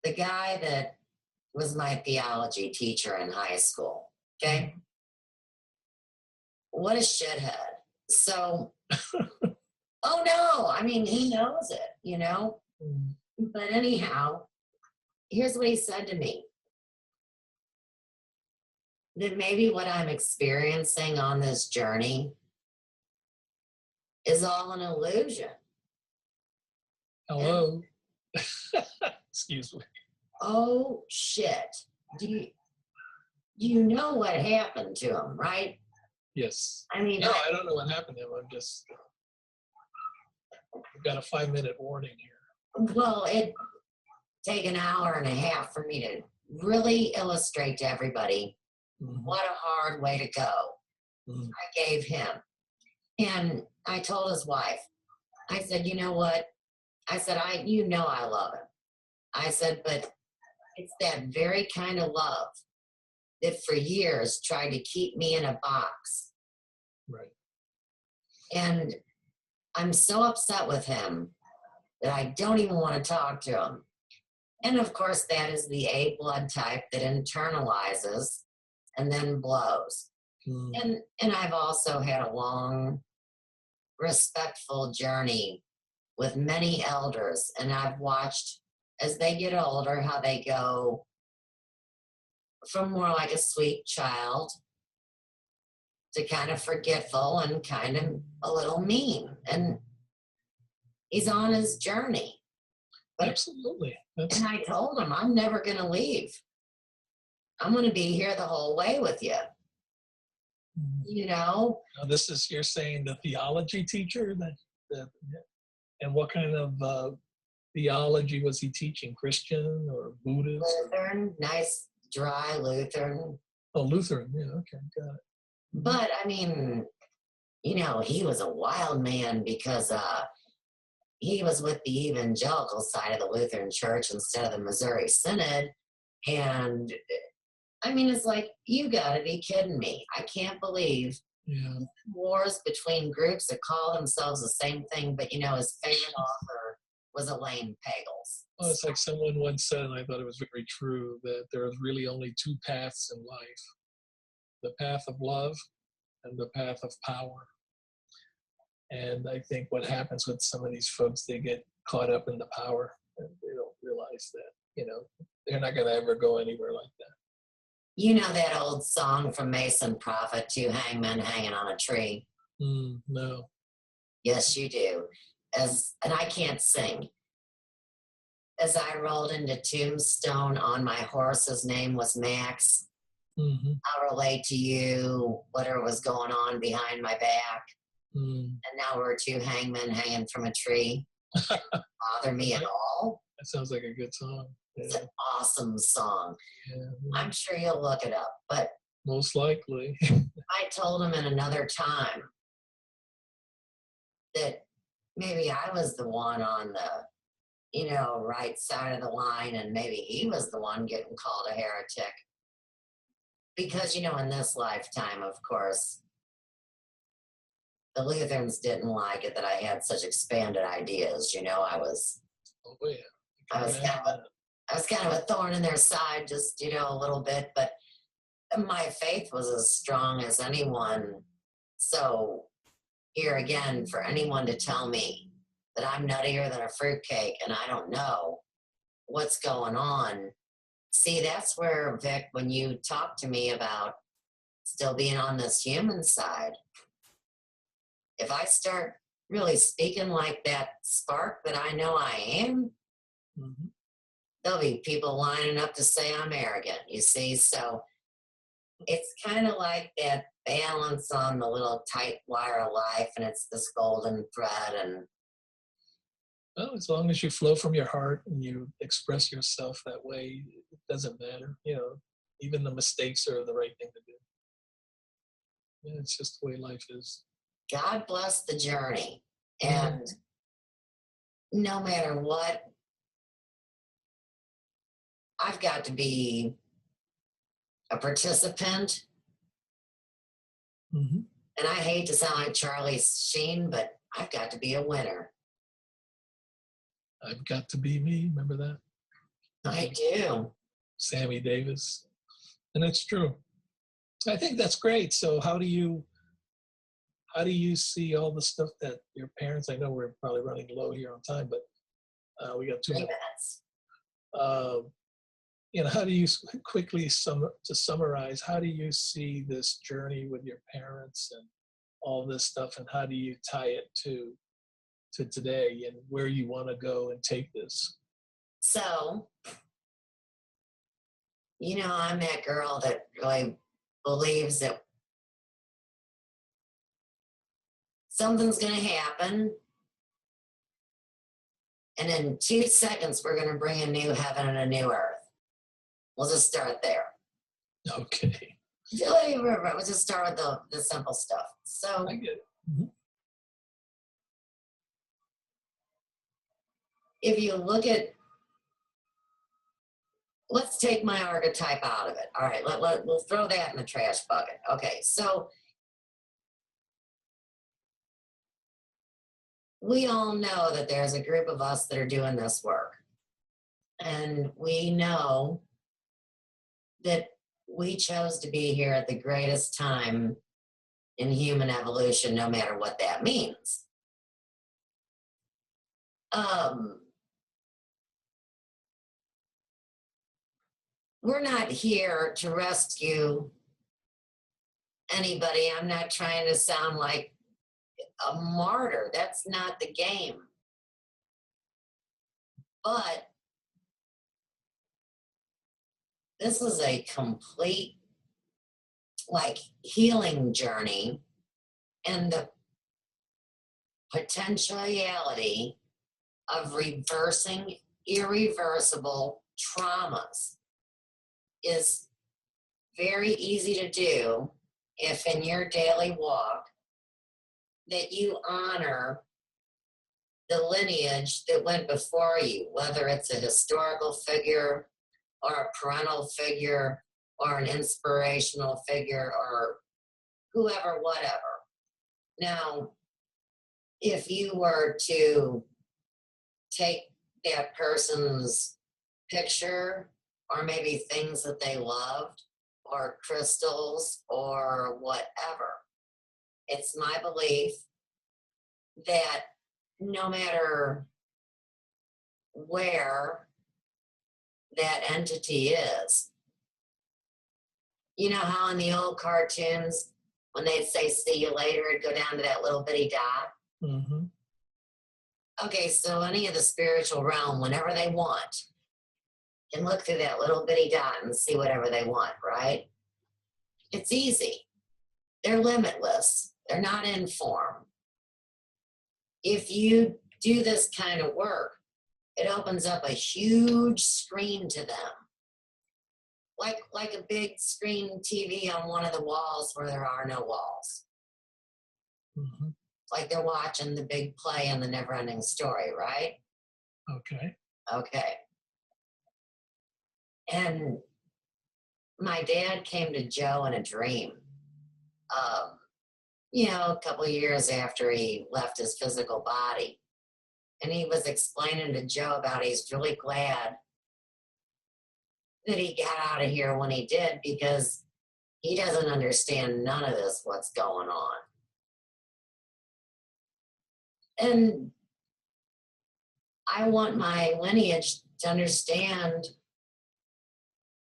The guy that was my theology teacher in high school, okay? What a shithead. So, oh no, I mean, he knows it, you know? But anyhow, here's what he said to me. That maybe what I'm experiencing on this journey is all an illusion. Hello. Excuse me. Oh shit. Do you know what happened to him, right? Yes. I mean, No, I don't know what happened to him. I'm just, I've got a 5-minute warning here. well, it take an hour and a half for me to really illustrate to everybody what a hard way to go I gave him. And I told his wife, I said, you know what? I said, you know I love him. I said, but it's that very kind of love that for years tried to keep me in a box. Right. And I'm so upset with him that I don't even want to talk to him. And of course, that is the A blood type that internalizes and then blows. And I've also had a long, respectful journey with many elders, and I've watched as they get older how they go from more like a sweet child to kind of forgetful and kind of a little mean. And he's on his journey. But, absolutely. and I told him, I'm never going to leave. I'm going to be here the whole way with you. You know? Now, this is, you're saying the theology teacher? And what kind of theology was he teaching? Christian or Buddhist? Lutheran, nice, dry Lutheran. Oh, Lutheran. Yeah, okay, got it. But, I mean, you know, he was a wild man because he was with the evangelical side of the Lutheran Church instead of the Missouri Synod. And I mean, it's like, you gotta be kidding me. I can't believe wars between groups that call themselves the same thing, but you know, his favorite author was Elaine Pagels. Well, it's like someone once said, and I thought it was very true, that there is really only two paths in life: the path of love and the path of power. And I think what happens with some of these folks, they get caught up in the power and they don't realize that they're not going to ever go anywhere like that. You know that old song from Mason Prophet, Two Hangmen Hanging on a Tree? No. Yes, you do. And I can't sing. As I rolled into Tombstone on my horse's name was Max. I'll relate to you whatever was going on behind my back. And now we're two hangmen hanging from a tree. Bother me at all. That sounds like a good song. It's an awesome song. Yeah. I'm sure you'll look it up. But most likely. I told him in another time that maybe I was the one on the, right side of the line, and maybe he was the one getting called a heretic. Because, in this lifetime, of course, the Lutherans didn't like it that I had such expanded ideas. I was kind of a thorn in their side, just, a little bit, but my faith was as strong as anyone. So here again, for anyone to tell me that I'm nuttier than a fruitcake and I don't know what's going on. See, that's where, Vic, when you talk to me about still being on this human side, if I start really speaking like that spark that I know I am, there'll be people lining up to say I'm arrogant, you see? So it's kind of like that balance on the little tight wire of life, and it's this golden thread. And well, as long as you flow from your heart and you express yourself that way, it doesn't matter. Even the mistakes are the right thing to do. Yeah, it's just the way life is. God bless the journey. And no matter what, I've got to be a participant. And I hate to sound like Charlie Sheen, but I've got to be a winner. I've got to be me. Remember that? I do. Sammy Davis. And it's true. I think that's great. So how do you see all the stuff that your parents, I know we're probably running low here on time, but we got 2 minutes. How do you quickly to summarize, how do you see this journey with your parents and all this stuff, and how do you tie it to today and where you want to go and take this? So, I'm that girl that really believes that something's going to happen, and in 2 seconds, we're going to bring a new heaven and a new earth. We'll just start there. Okay. We'll just start with the simple stuff. So, I get it. If you look at, let's take my archetype out of it. All right, we'll throw that in the trash bucket. Okay, so we all know that there's a group of us that are doing this work. And we know that we chose to be here at the greatest time in human evolution, no matter what that means. We're not here to rescue anybody. I'm not trying to sound like a martyr. That's not the game. But this is a complete, healing journey, and the potentiality of reversing irreversible traumas is very easy to do if in your daily walk that you honor the lineage that went before you, whether it's a historical figure or a parental figure or an inspirational figure or whoever, whatever. Now, if you were to take that person's picture or maybe things that they loved or crystals or whatever, it's my belief that no matter where that entity is. You know how in the old cartoons, when they'd say see you later, it'd go down to that little bitty dot? Mm-hmm. Okay, so any of the spiritual realm, whenever they want, can look through that little bitty dot and see whatever they want, right? It's easy. They're limitless. They're not in form. If you do this kind of work, it opens up a huge screen to them. Like a big screen TV on one of the walls where there are no walls. Mm-hmm. Like they're watching the big play in the never-ending story, right? Okay. Okay. And my dad came to Joe in a dream, a couple of years after he left his physical body. And he was explaining to Joe about he's really glad that he got out of here when he did, because he doesn't understand none of this, what's going on. And I want my lineage to understand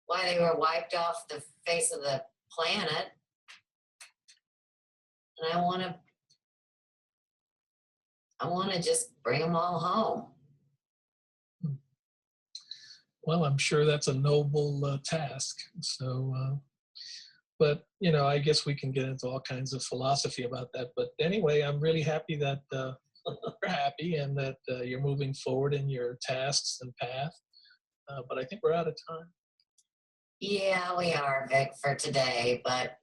why they were wiped off the face of the planet. And I want to just bring them all home. Well, I'm sure that's a noble task. So, but, I guess we can get into all kinds of philosophy about that. But anyway, I'm really happy that you're happy and that you're moving forward in your tasks and path. But I think we're out of time. Yeah, we are, Vic, for today. But,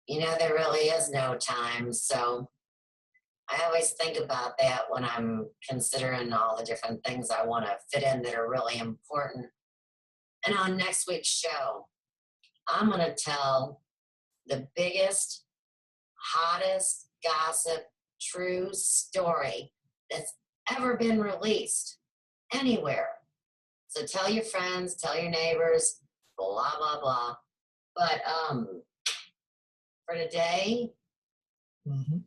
there really is no time. So I always think about that when I'm considering all the different things I want to fit in that are really important. And on next week's show, I'm going to tell the biggest, hottest gossip, true story that's ever been released anywhere. So tell your friends, tell your neighbors, blah, blah, blah. But for today, Mm-hmm.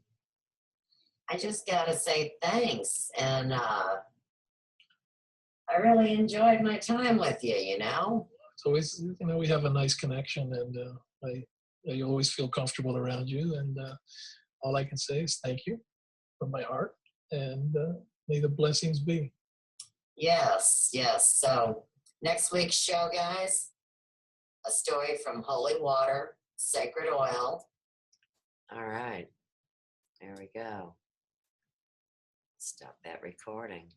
I just got to say thanks. And I really enjoyed my time with you, It's always, we have a nice connection, and I always feel comfortable around you. And all I can say is thank you from my heart, and may the blessings be. Yes, yes. So next week's show, guys, a story from Holy Water, Sacred Oil. All right. There we go. Stop that recording.